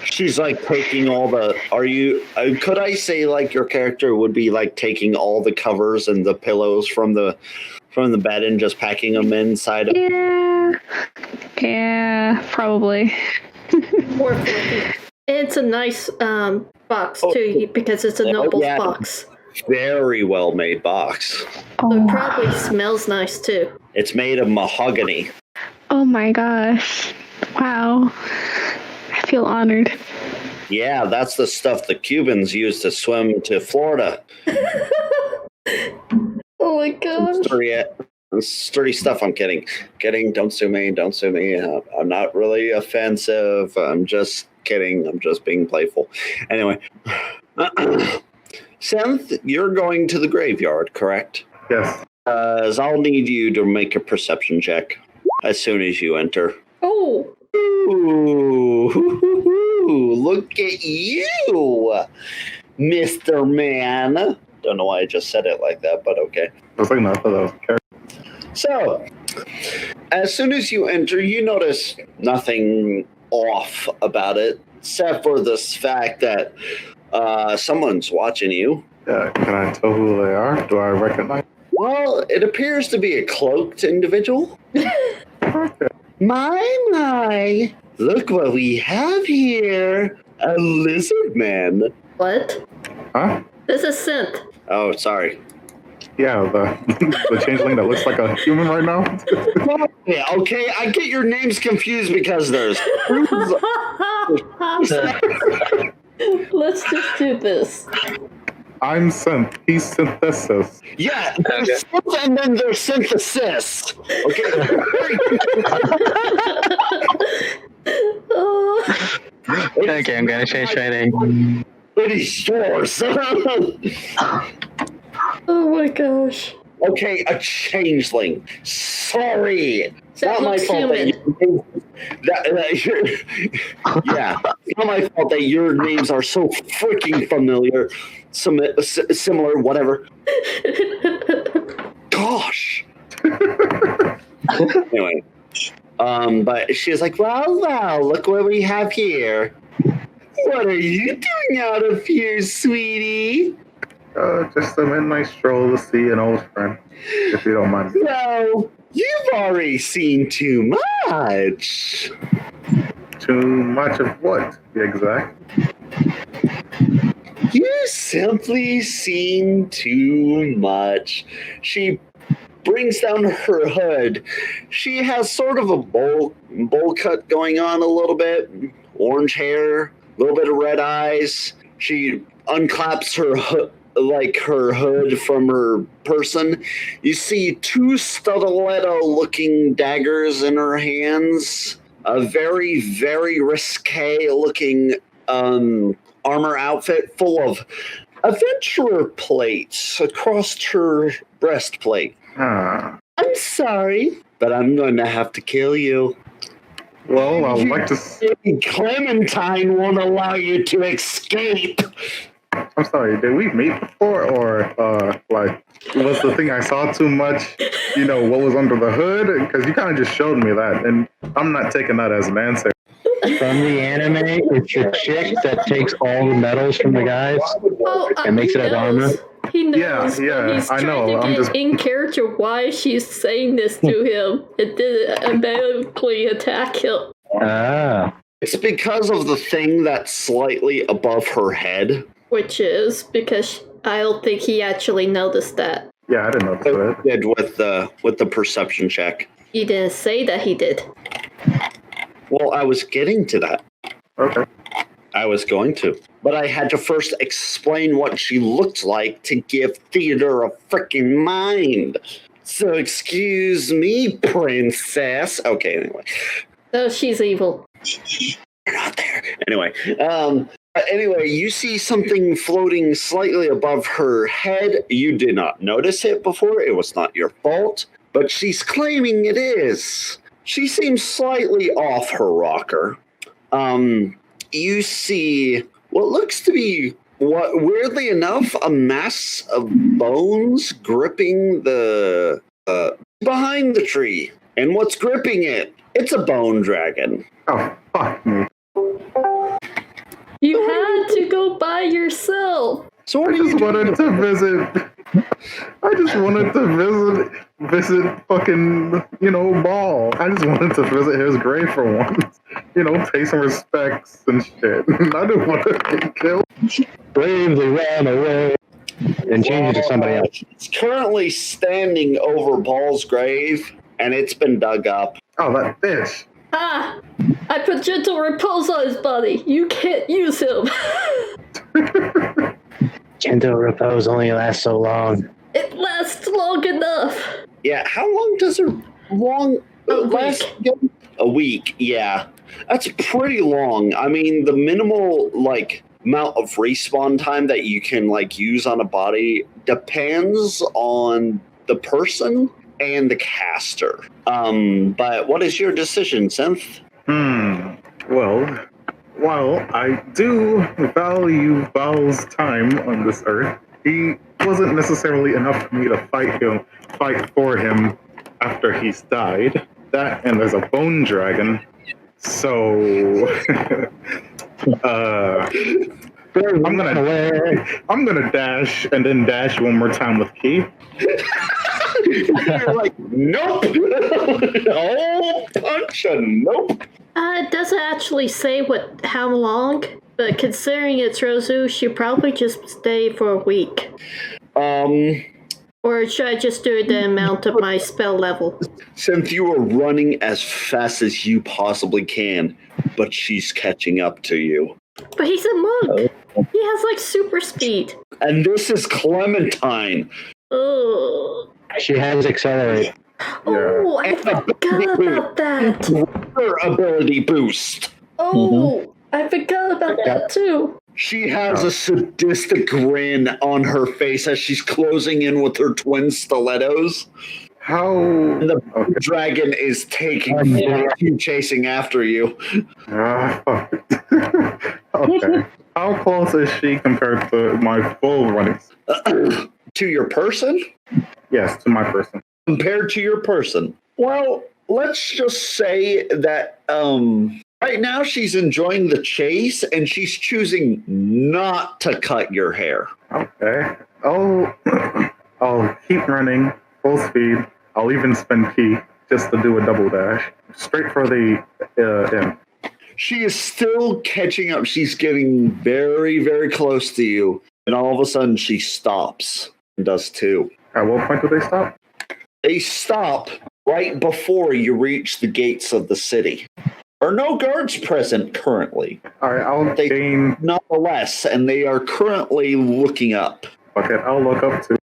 She's like taking all the. Are you? Could I say like your character would be like taking all the covers and the pillows from the bed and just packing them inside? Yeah, probably. More fluffy. It's a nice box too, because it's a noble box. Very well made box. So it probably smells nice too. It's made of mahogany. Oh my gosh. Wow. I feel honored. Yeah, that's the stuff the Cubans use to swim to Florida. Oh my gosh. Sturdy stuff. I'm kidding. Don't sue me. I'm not really offensive. I'm just kidding. I'm just being playful. Anyway. Synth, you're going to the graveyard, correct? Yes. I'll need you to make a perception check as soon as you enter. Oh. Ooh, look at you, Mr. Man. Don't know why I just said it like that, but okay. I was looking up for those characters. So, as soon as you enter, you notice nothing off about it, except for this fact that someone's watching you. Can I tell who they are? Do I recognize? Well, it appears to be a cloaked individual. My, look what we have here. A lizard man. What? Huh? This is Synth. Oh, sorry. Yeah, the changeling that looks like a human right now. Yeah, okay, I get your names confused because there's... Let's just do this. I'm synth. He's synthesis. Yeah, there's synth and then there's synthesis. Okay. Okay, I'm gonna change my name. It is yours. Oh my gosh. Okay, a changeling. Sorry. It's That not my looks fault human. yeah, it's not my fault that your names are so freaking familiar, similar, whatever. Gosh. Anyway, but she's like, well, look what we have here. What are you doing out of here, sweetie? Just a midnight stroll to see an old friend, if you don't mind. No, you've already seen too much. Too much of what, to be exact? You simply seen too much. She brings down her hood. She has sort of a bowl cut going on a little bit. Orange hair, a little bit of red eyes. She unclaps her like her hood from her person, you see 2 stiletto-looking daggers in her hands, a very, very risque-looking armor outfit full of adventurer plates across her breastplate. Ah. I'm sorry, but I'm going to have to kill you. Well, I would like to. Clementine won't allow you to escape. I'm sorry, did we meet before? Or, like, was the thing I saw too much, what was under the hood? Because you kind of just showed me that, and I'm not taking that as an answer. From the anime, it's the chick that takes all the medals from the guys and makes it as armor. He knows. Yeah, He's I know. trying to I'm get just in character why she's saying this to him. It did automatically attack him. Ah. It's because of the thing that's slightly above her head. Which is because I don't think he actually noticed that. Yeah, I didn't notice that. Did with the perception check. He didn't say that he did. Well, I was getting to that. Okay. I was going to. But I had to first explain what she looked like to give Theodore a freaking mind. So excuse me, princess. Okay, anyway. No, she's evil. You're not there. Anyway, you see something floating slightly above her head. You did not notice it before. It was not your fault. But she's claiming it is. She seems slightly off her rocker. You see what looks to be, weirdly enough, a mass of bones gripping the behind the tree. And what's gripping it? It's a bone dragon. Oh, fuck me. You had to go by yourself. So what I just wanted to visit fucking, Ball. I just wanted to visit his grave for once. Pay some respects and shit. I didn't want to get killed. Bravely ran away and changed it to somebody else. It's currently standing over Ball's grave, and it's been dug up. Oh, that bitch. Ah! I put gentle repose on his body. You can't use him. Gentle repose only lasts so long. It lasts long enough. Yeah, how long does it last? A week, yeah. That's pretty long. I mean, the minimal, amount of respawn time that you can, use on a body depends on the person and the caster. But what is your decision, Synth? Well, while I do value Val's time on this earth, he wasn't necessarily enough for me to fight for him after he's died. That, and there's a bone dragon. So, I'm gonna dash and then dash one more time with Key. You're like, nope. Oh, punch a nope. It doesn't actually say how long, but considering it's Rozu, she'll probably just stay for a week. Or should I just do the amount of my spell level? Since you are running as fast as you possibly can, but she's catching up to you. But he's a monk. He has super speed. And this is Clementine. Oh. She has accelerate. Oh, I forgot about that. Her ability boost. Oh, I forgot about that too. She has a sadistic grin on her face as she's closing in with her twin stilettos. How? And the dragon is chasing after you. Fuck. Okay. How close is she compared to my full running? To your person? Yes, to my person. Compared to your person. Well, let's just say that right now she's enjoying the chase and she's choosing not to cut your hair. Okay. I'll keep running full speed. I'll even spend Key just to do a double dash. Straight for the end. She is still catching up. She's getting very, very close to you. And all of a sudden she stops and does too. At what point do they stop? They stop right before you reach the gates of the city. There are no guards present currently. All right, I'll gain... Nonetheless, and they are currently looking up. Fuck it, I'll look up too.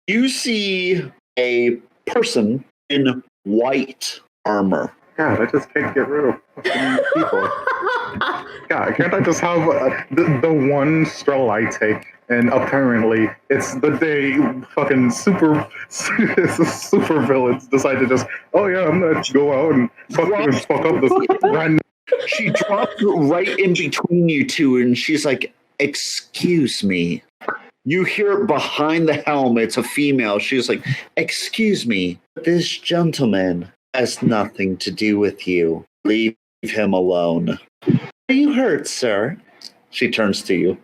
You see a person in white armor. God, I just can't get rid of fucking people. God, can't I just have the one stroll I take? And apparently, it's the day fucking super villains decide to just, oh yeah, I'm gonna go out and fuck up this random. She dropped right in between you two, and she's like, "Excuse me." You hear it behind the helm. It's a female. She's like, "Excuse me, this gentleman has nothing to do with you. Leave him alone." "Are you hurt, sir?" She turns to you.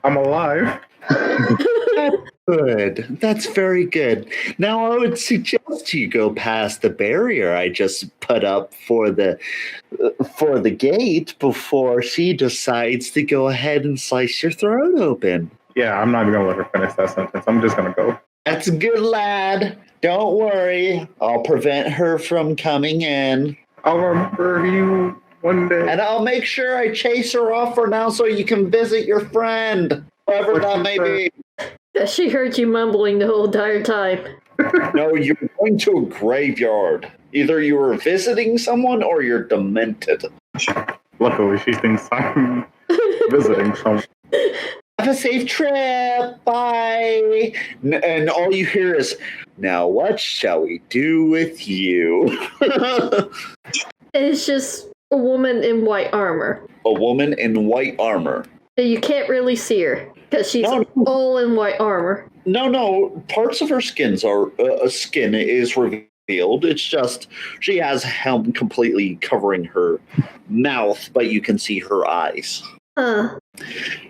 I'm alive. Good. That's very good. Now I would suggest you go past the barrier I just put up for the gate before she decides to go ahead and slice your throat open. Yeah, I'm not even gonna let her finish that sentence. I'm just gonna go. That's a good lad. Don't worry. I'll prevent her from coming in. I'll remember you one day. And I'll make sure I chase her off for now so you can visit your friend, whoever that may be. She heard you mumbling the whole entire time. No, you're going to a graveyard. Either you were visiting someone or you're demented. Luckily, she thinks I'm visiting someone. Have a safe trip. Bye. And all you hear is, "Now what shall we do with you?" It's just a woman in white armor. A woman in white armor. You can't really see her because she's all in white armor. No. Parts of her skin is revealed. It's just she has a helm completely covering her mouth, but you can see her eyes. Huh.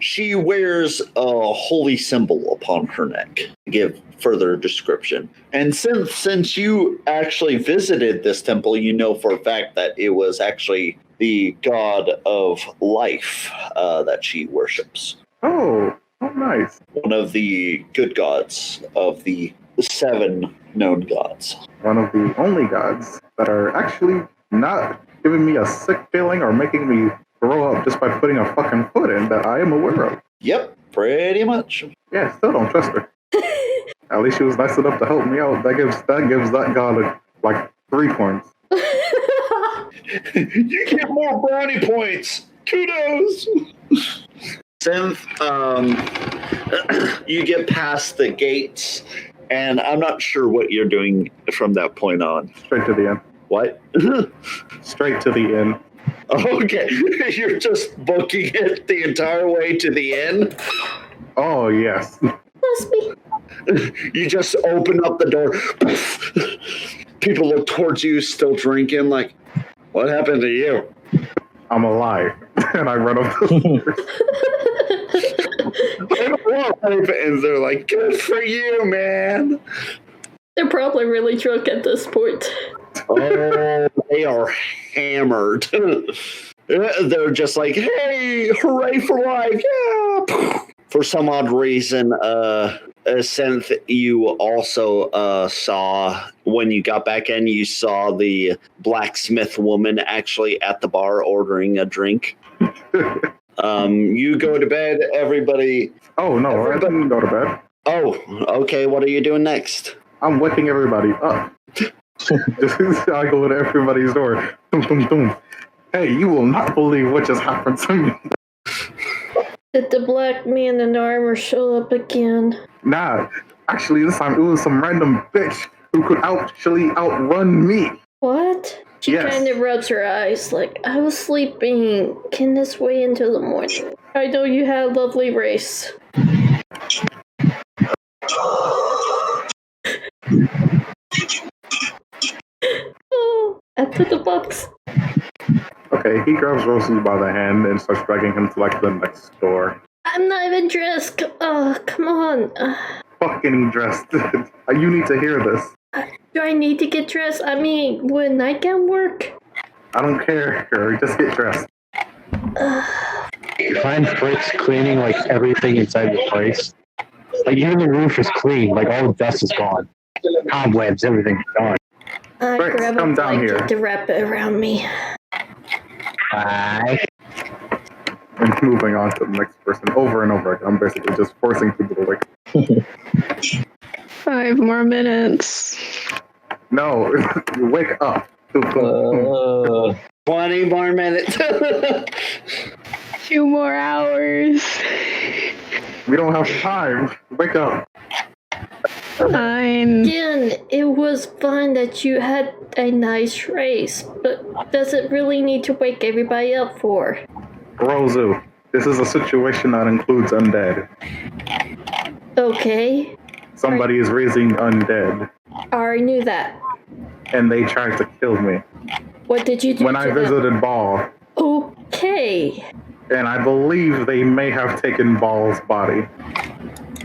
She wears a holy symbol upon her neck. To give further description. And since you actually visited this temple, you know for a fact that it was actually the god of life that she worships. Oh, nice. One of the good gods of the 7 known gods. One of the only gods that are actually not giving me a sick feeling or making me throw up just by putting a fucking foot in that I am aware of. Yep, pretty much. Yeah, still don't trust her. At least she was nice enough to help me out. That gives that god like 3 points. You get more brownie points. Kudos. Synth, you get past the gates, and I'm not sure what you're doing from that point on. Straight to the end. What? Straight to the end. Okay, you're just booking it the entire way to the end? Oh, yes. Must be. You just open up the door. People look towards you, still drinking, like, what happened to you? I'm alive. And I run up the stairs. And they're like, good for you, man. They're probably really drunk at this point. Oh, they are hammered. They're just like, hey, hooray for life. Yeah. For some odd reason, Synth, you also saw, when you got back in, you saw the blacksmith woman actually at the bar ordering a drink. You go to bed, everybody. Oh, no, I didn't go to bed. Oh, okay, what are you doing next? I'm waking everybody up. I go to everybody's door. Boom, boom, boom. Hey, you will not believe what just happened to me. Did the black man in armor show up again? Nah, actually this time it was some random bitch who could actually outrun me. What? She Yes. kind of rubs her eyes like, I was sleeping. Can this wait until the morning? I know you had a lovely race. Oh, after the box. Okay, he grabs Rozu by the hand and starts dragging him to like the next door. I'm not even dressed. Oh, come on. Fucking dressed. You need to hear this. Do I need to get dressed? I mean, would a nightgown work? I don't care, girl. Just get dressed. You find Fritz cleaning like everything inside the place. Like even the roof is clean. Like all the dust is gone. Cobwebs, everything's gone. I Fritz, grab come a down blanket here. to wrap it around me. Bye. and moving on to the next person over and over again. I'm basically just forcing people to wake 5 more minutes. No, wake up. 20 more minutes. 2 more hours. We don't have time. Wake up. Fine. Again, it was fun that you had a nice race, but does it really need to wake everybody up for? Rozu, this is a situation that includes undead. Okay, Somebody is raising undead, I already knew that. and they tried to kill me. What did you do When to I them? visited Ball, Okay. and I believe they may have taken Ball's body.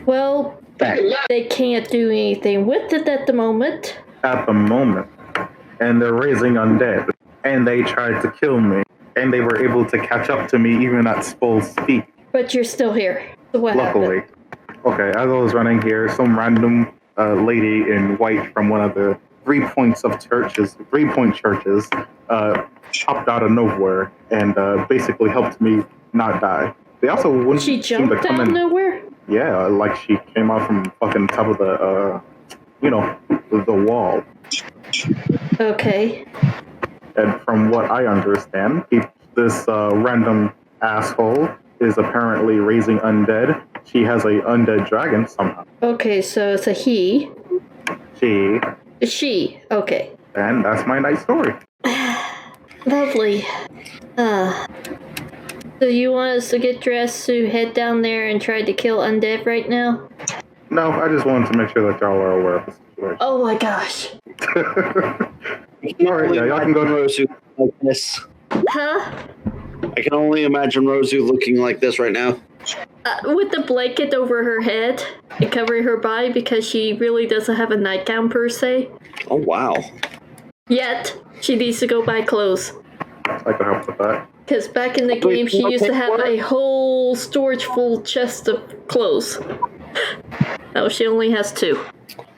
Well, they can't do anything with it at the moment. At the moment. And they're raising undead. And they tried to kill me. And they were able to catch up to me even at full speed. But you're still here. So what Luckily. happened? Okay, as I was running here, some random lady in white from one of the 3 point churches, popped out of nowhere and basically helped me not die. They also wouldn't She seem to jumped come out of in. nowhere? Yeah, like she came out from fucking top of the, the wall. Okay. And from what I understand, this random asshole is apparently raising undead. She has a undead dragon somehow. Okay, so it's a he. She. Okay. And that's my nice story. Lovely. So you want us to get dressed to head down there and try to kill undead right now? No, I just wanted to make sure that y'all are aware of the situation. Oh my gosh. Alright, yeah, y'all can go to Rozu like this. Huh? I can only imagine Rozu looking like this right now. With the blanket over her head and covering her body because she really doesn't have a nightgown per se. Oh, wow. Yet, she needs to go buy clothes. I can help with that. Because back in the game, she used to have a whole storage full chest of clothes. Now she only has 2.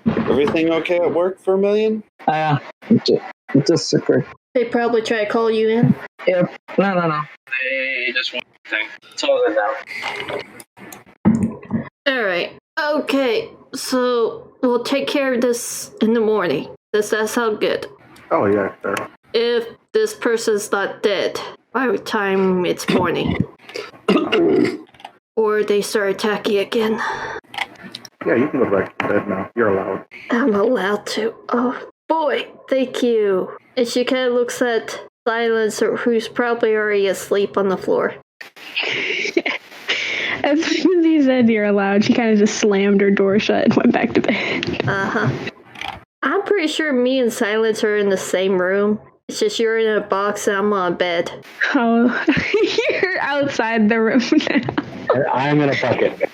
Everything okay at work for $1,000,000? Just a quick. They probably try to call you in. Yep. No. They just want thing. It's all good now. Alright. Okay. So, we'll take care of this in the morning. Does that sound good? Oh, yeah, sure. If this person's not dead by the time it's morning. Or they start attacking again. Yeah, you can go back to bed now. You're allowed. I'm allowed to. Oh, boy. Thank you. And she kind of looks at Silencer, who's probably already asleep on the floor. As soon as he said you're allowed, she kind of just slammed her door shut and went back to bed. Uh-huh. I'm pretty sure me and Silence are in the same room. It's just you're in a box and I'm on a bed. Oh, you're outside the room now. I'm in a bucket.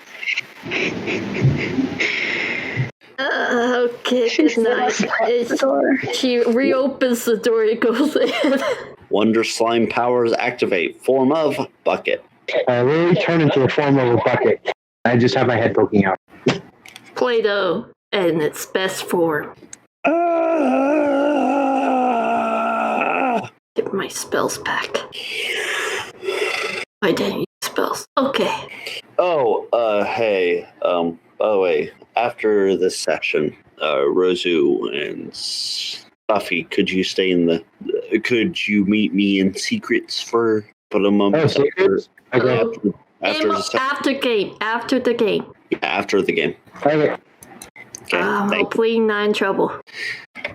Okay, good night. She reopens the door and goes in. Wonder slime powers activate. Form of bucket. I literally turn into a form of a bucket. I just have my head poking out. Play-Doh in its best form. Get my spells back. I didn't use spells. Okay. Hey, by the way, after this session, Rozu and Buffy, could you stay in could you meet me in secrets for a moment? Oh, secrets? Okay. After the game. Yeah, after the game. Okay. Okay, Hopefully not in trouble.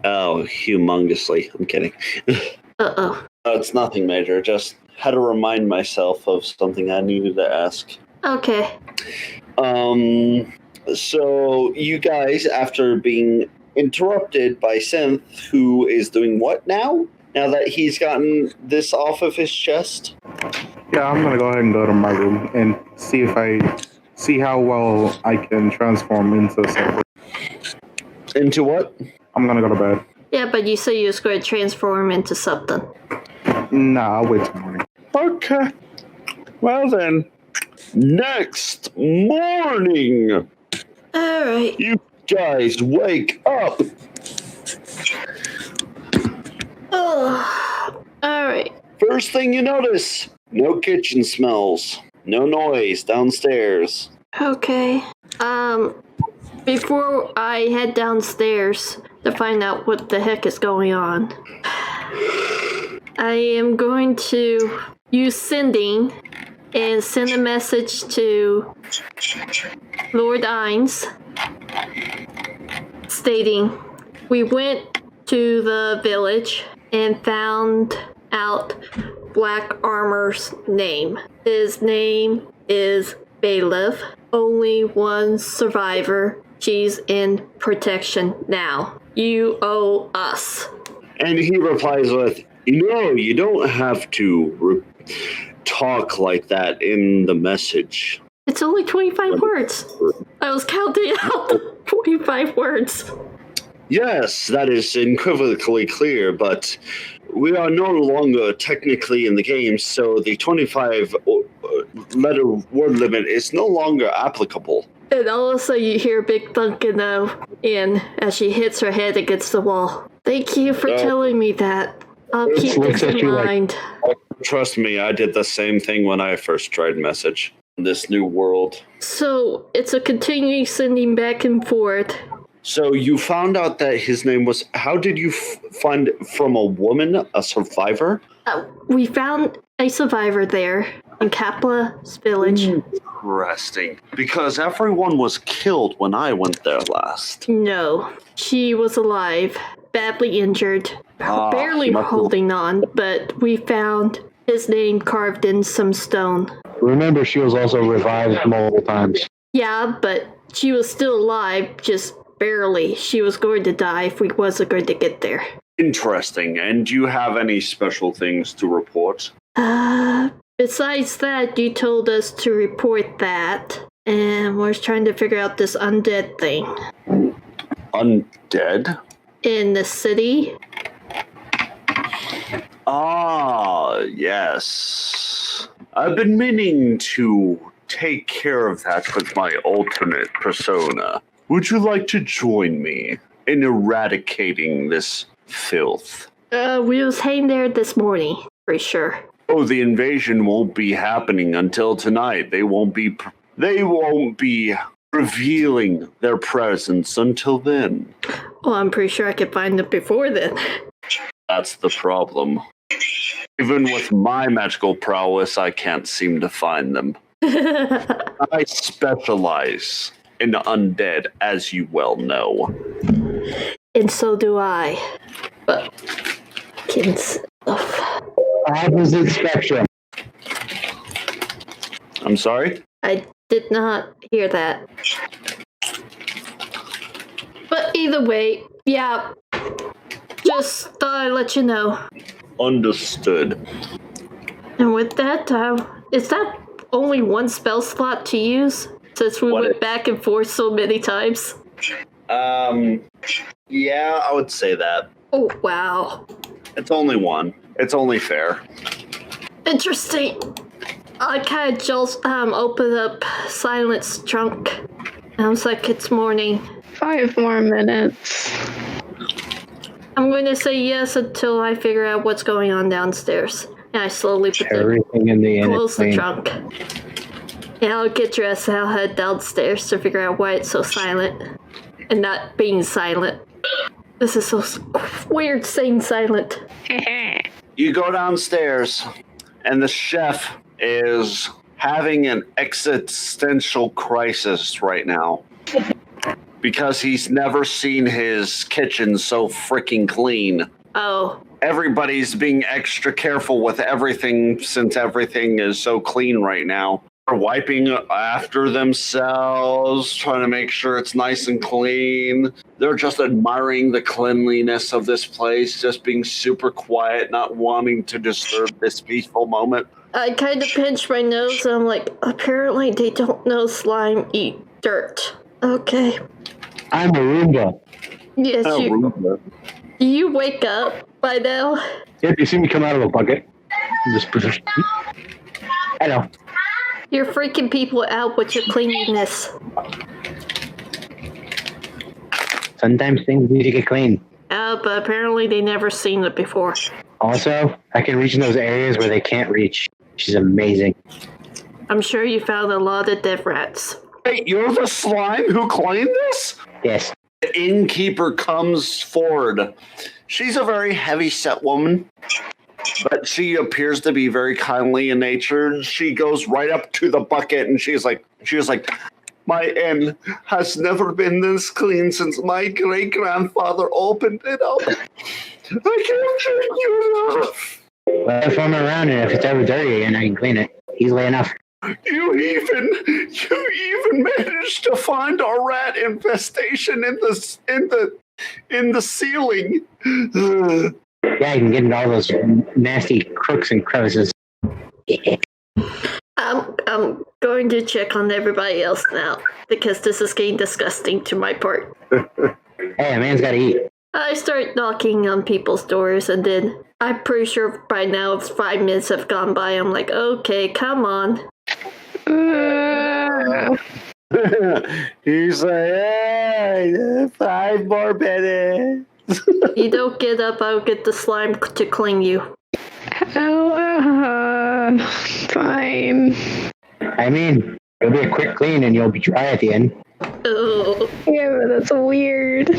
Oh, humongously. I'm kidding. Uh-oh. It's nothing major. Just had to remind myself of something I needed to ask. Okay. So you guys, after being interrupted by Synth, who is doing what now? Now that he's gotten this off of his chest? Yeah, I'm gonna go ahead and go to my room and see how well I can transform into something. Into what? I'm gonna go to bed. Yeah, but you said you was going to transform into something. Nah, I'll wait till morning. Okay. Well then, next morning, Alright. you guys wake up. Oh, alright. First thing you notice, No kitchen smells. No noise downstairs. Okay. Before I head downstairs to find out what the heck is going on, I am going to use sending and send a message to Lord Ines stating, we went to the village and found out Black Armor's name. His name is Bailiff. Only one survivor. She's in protection now. You owe us. And he replies with, you don't have to talk like that in the message. It's only 25 words. I was counting out 25 words. Yes, that is unequivocally clear, but we are no longer technically in the game, so the 25 letter word limit is no longer applicable. And all of a sudden you hear a big thunk in as she hits her head against the wall. Thank you for telling me that. I'll keep this in mind. Trust me, I did the same thing when I first tried message in this new world. So it's a continuing sending back and forth. So you found out that his name was... How did you find from a woman, a survivor? We found a survivor there in Kapla's village. Interesting. Because everyone was killed when I went there last. No, she was alive, badly injured, barely holding on, but we found his name carved in some stone. Remember, she was also revived multiple times. Yeah, but she was still alive, just barely. She was going to die if we wasn't going to get there. Interesting. And do you have any special things to report? Besides that, you told us to report that, and we're trying to figure out this undead thing. Undead? In the city? Ah, yes. I've been meaning to take care of that with my alternate persona. Would you like to join me in eradicating this filth? We was hanging there this morning, for sure. Oh, the invasion won't be happening until tonight. They won't be revealing their presence until then. Well, I'm pretty sure I could find them before then. That's the problem. Even with my magical prowess, I can't seem to find them. I specialize in undead, as you well know. And so do I. But Opposite spectrum. I'm sorry? I did not hear that. But either way, yeah. Just thought I'd let you know. Understood. And with that, is that only one spell slot to use? Since we went back and forth so many times. Yeah, I would say that. Oh, wow. It's only one. It's only fair. Interesting. I kind of just opened up Silent's trunk. And I was like, it's morning. 5 more minutes. I'm going to say yes until I figure out what's going on downstairs. And I slowly put Everything in the close the trunk. And I'll get dressed and I'll head downstairs to figure out why it's so silent. And not being silent. This is so weird saying silent. You go downstairs, and the chef is having an existential crisis right now. Because he's never seen his kitchen so freaking clean. Oh. Everybody's being extra careful with everything since everything is so clean right now. They're wiping after themselves, trying to make sure it's nice and clean. They're just admiring the cleanliness of this place, just being super quiet, not wanting to disturb this peaceful moment. I kind of pinch my nose and I'm like, apparently they don't know slime eat dirt. Okay. I'm a Roomba. Yes, Roomba. Do you wake up by now? Yep, you see me come out of a bucket. Just I know. You're freaking people out with your cleanliness. Sometimes things need to get clean. But apparently they never seen it before. Also, I can reach in those areas where they can't reach. She's amazing. I'm sure you found a lot of dead rats. Wait, you're the slime who claimed this? Yes. The innkeeper comes forward. She's a very heavy-set woman, but she appears to be very kindly in nature. She goes right up to the bucket and she was like, my inn has never been this clean since my great-grandfather opened it up. I can't drink you enough. Well, if I'm around and if it's ever dirty and I can clean it easily enough. You even managed to find a rat infestation in the ceiling. Yeah, you can get into all those nasty crooks and crevices. I'm going to check on everybody else now because this is getting disgusting to my part. Hey, a man's gotta eat. I start knocking on people's doors and then I'm pretty sure by now it's 5 minutes have gone by. I'm like, okay, come on. He's like, hey, 5 more minutes. You don't get up, I'll get the slime to clean you. Fine. I mean, it'll be a quick clean and you'll be dry at the end. Ugh. Yeah, but that's weird.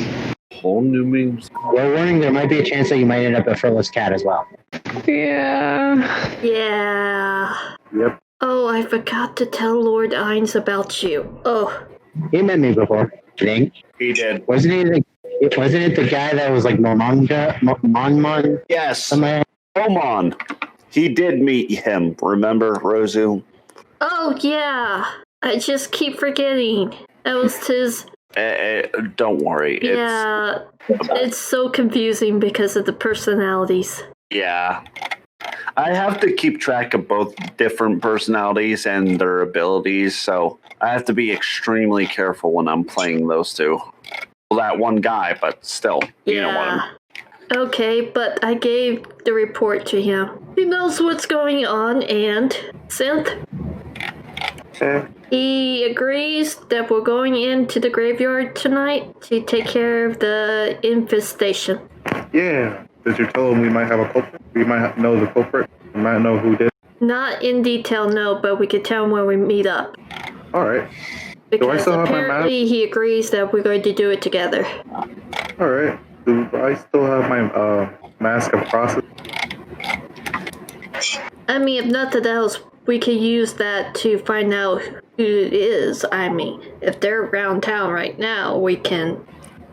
Whole new memes. Well, warning, there might be a chance that you might end up a furless cat as well. Yeah. Yeah. Yep. Oh, I forgot to tell Lord Ines about you. Oh. He met me before, I think. He did. Wasn't it the guy that was like Mon? Yes. Something? Come on. He did meet him, remember, Rozu? Oh, yeah. I just keep forgetting. That was his... Don't worry. Yeah. It's so confusing because of the personalities. Yeah. I have to keep track of both different personalities and their abilities, so I have to be extremely careful when I'm playing those two. Well, that one guy, but still, you know what I'm... Okay, but I gave the report to him. He knows what's going on, and Synth, he agrees that we're going into the graveyard tonight to take care of the infestation. Yeah. Did you tell him we might have a culprit? We might know the culprit. We might know who did. Not in detail, no, but we could tell him where we meet up. All right. Because still have my mask? apparently he agrees that we're going to do it together. All right. Do I still have my mask of process? I mean, if nothing else, we can use that to find out who it is. I mean, if they're around town right now, we can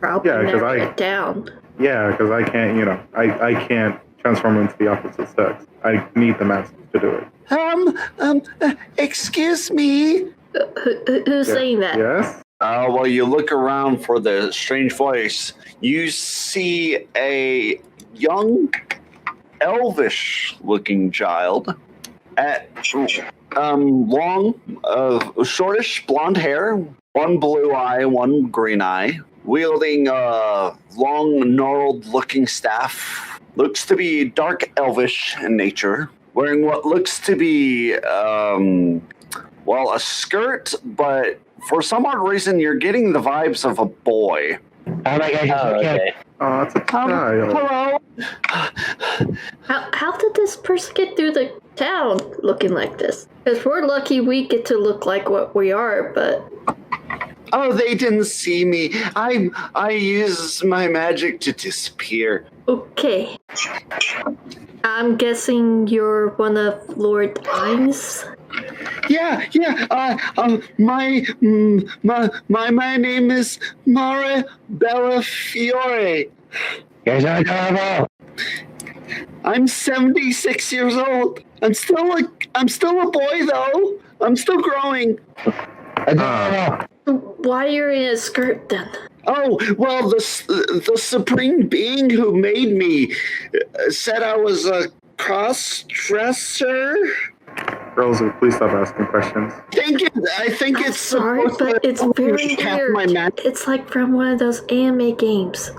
probably narrow it down. Yeah, because I can't, I can't transform into the opposite sex. I need the mask to do it. Excuse me? Who's saying that? Yes? Well, you look around for the strange voice. You see a young, elvish-looking child at long, shortish blonde hair, one blue eye, one green eye, wielding a long, gnarled-looking staff. Looks to be dark elvish in nature, wearing what looks to be, a skirt, but for some odd reason, you're getting the vibes of a boy. Oh my God! okay. Oh, it's a child. Hello? How did this person get through the town looking like this? Because we're lucky we get to look like what we are, but... Oh, they didn't see me. I use my magic to disappear. Okay. I'm guessing you're one of Lord Ines? Yeah. My name is Mara Bellafiore. Here's our trouble. I'm 76 years old. I'm still a boy though. I'm still growing. Why are you in a skirt then? Oh, well, the supreme being who made me said I was a cross-dresser. Rozu, please stop asking questions. I think it's Sorry, but it's very weird. It's like from one of those anime games.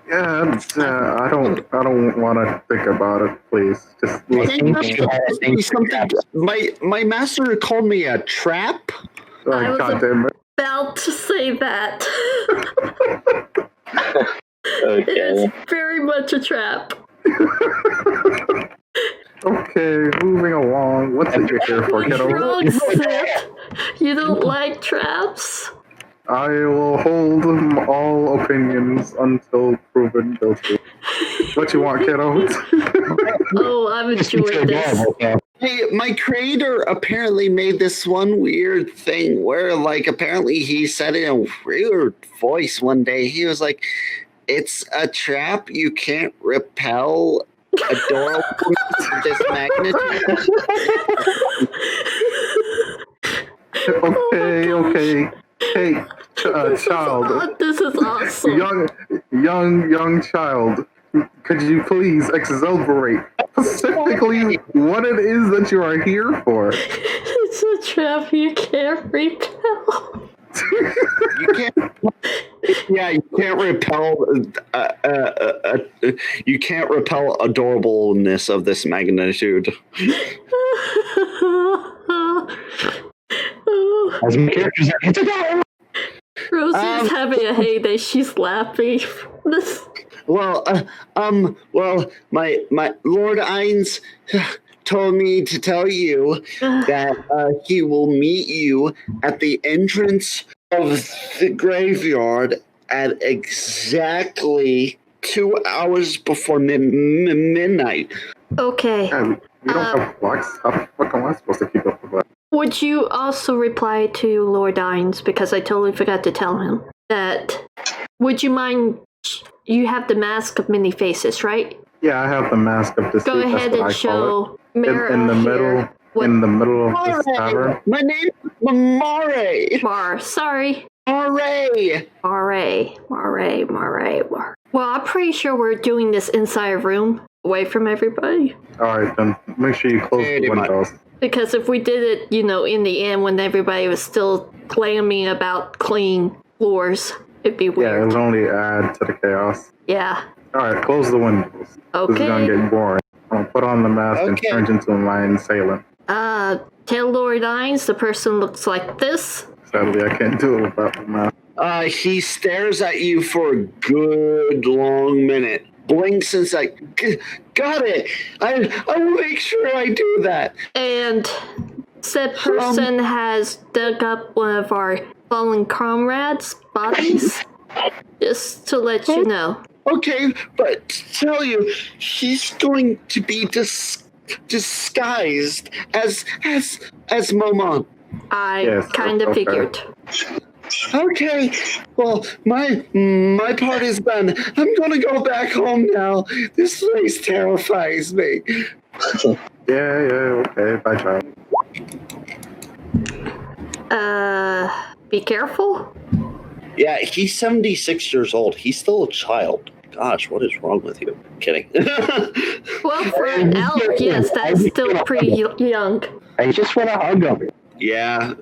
Yeah, I don't want to think about it. Please, just I think that's supposed to be something. My master called me a trap. I was God damn it. about to say that. Okay. It's very much a trap. Okay, moving along. What's it you're here for, kiddo? Wrong, Sith. You don't like traps? I will hold all opinions until proven guilty. What you want, kiddo? Oh, I'm enjoying this. Hey, my creator apparently made this one weird thing where, like, apparently he said in a weird voice one day, he was like, it's a trap you can't repel adorable of this magnitude. Okay. Hey, child. This is awesome. Young child. Could you please exuberate specifically what it is that you are here for? It's a trap you can't repel. You can't. Yeah, you can't repel. You can't repel adorableness of this magnitude. As my character's like, it's a dog! Rosie's having a heyday. She's laughing. Well, my Lord Ainz told me to tell you that he will meet you at the entrance of the graveyard at exactly 2 hours before midnight. Okay. You don't have blocks? How the fuck am I supposed to keep up with that? Would you also reply to Lord Ainz, because I totally forgot to tell him, that would you mind, you have the mask of many faces, right? Yeah, I have the mask of deceit. Go ahead and show Mara in the here. in the middle of this tavern. My name is Mare. Mar, sorry. Mare. Well, I'm pretty sure we're doing this inside a room, away from everybody. Alright, then make sure you close the windows. Because if we did it, in the end when everybody was still clamming about clean floors, it'd be weird. Yeah, it would only add to the chaos. Yeah. Alright, close the windows. Okay. This is gonna get boring. I'm gonna put on the mask and turn into my assailant. Tell Lord Ainz the person looks like this. Sadly, I can't do it without the mask. He stares at you for a good long minute. Blinks and is like, got it. I will make sure I do that. And said person has dug up one of our fallen comrades' bodies. Just to let you know. Okay, but to tell you, he's going to be disguised as Momon. I kind of figured. Okay, well, my part is done. I'm gonna go back home now. This place terrifies me. Yeah, okay, bye, child. Be careful. Yeah, he's 76 years old. He's still a child. Gosh, what is wrong with you? Kidding. Well, for an elf, yes, that's still pretty young. I just want to hug him. Yeah.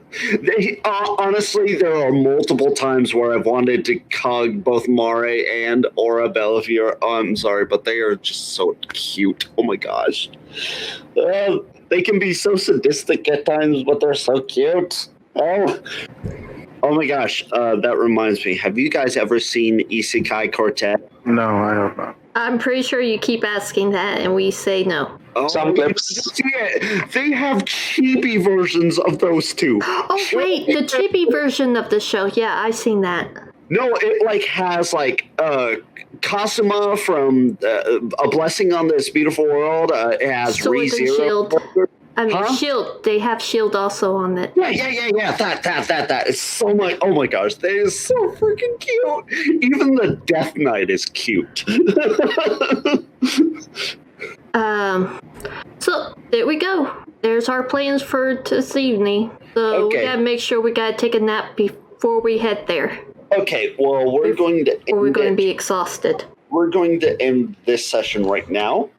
Honestly, there are multiple times where I've wanted to hug both Mare and Aura Bellevier. Oh, I'm sorry, but they are just so cute. Oh my gosh. They can be so sadistic at times, but they're so cute. Oh my gosh. That reminds me. Have you guys ever seen Isekai Quartet? No, I have not. I'm pretty sure you keep asking that, and we say no. Oh, Some clips. Yeah, they have chibi versions of those two. Oh, wait, the chibi version of the show. Yeah, I've seen that. No, it has Kasuma from A Blessing on This Beautiful World. It has Sword and ReZero. Shield. I mean, Shield. They have Shield also on it. Yeah. That is so much. Oh my gosh, that is so freaking cute. Even the Death Knight is cute. So there we go. There's our plans for this evening. So we gotta make sure we gotta take a nap before we head there. Okay, well, we're going to. Or we're going to be exhausted. We're going to end this session right now.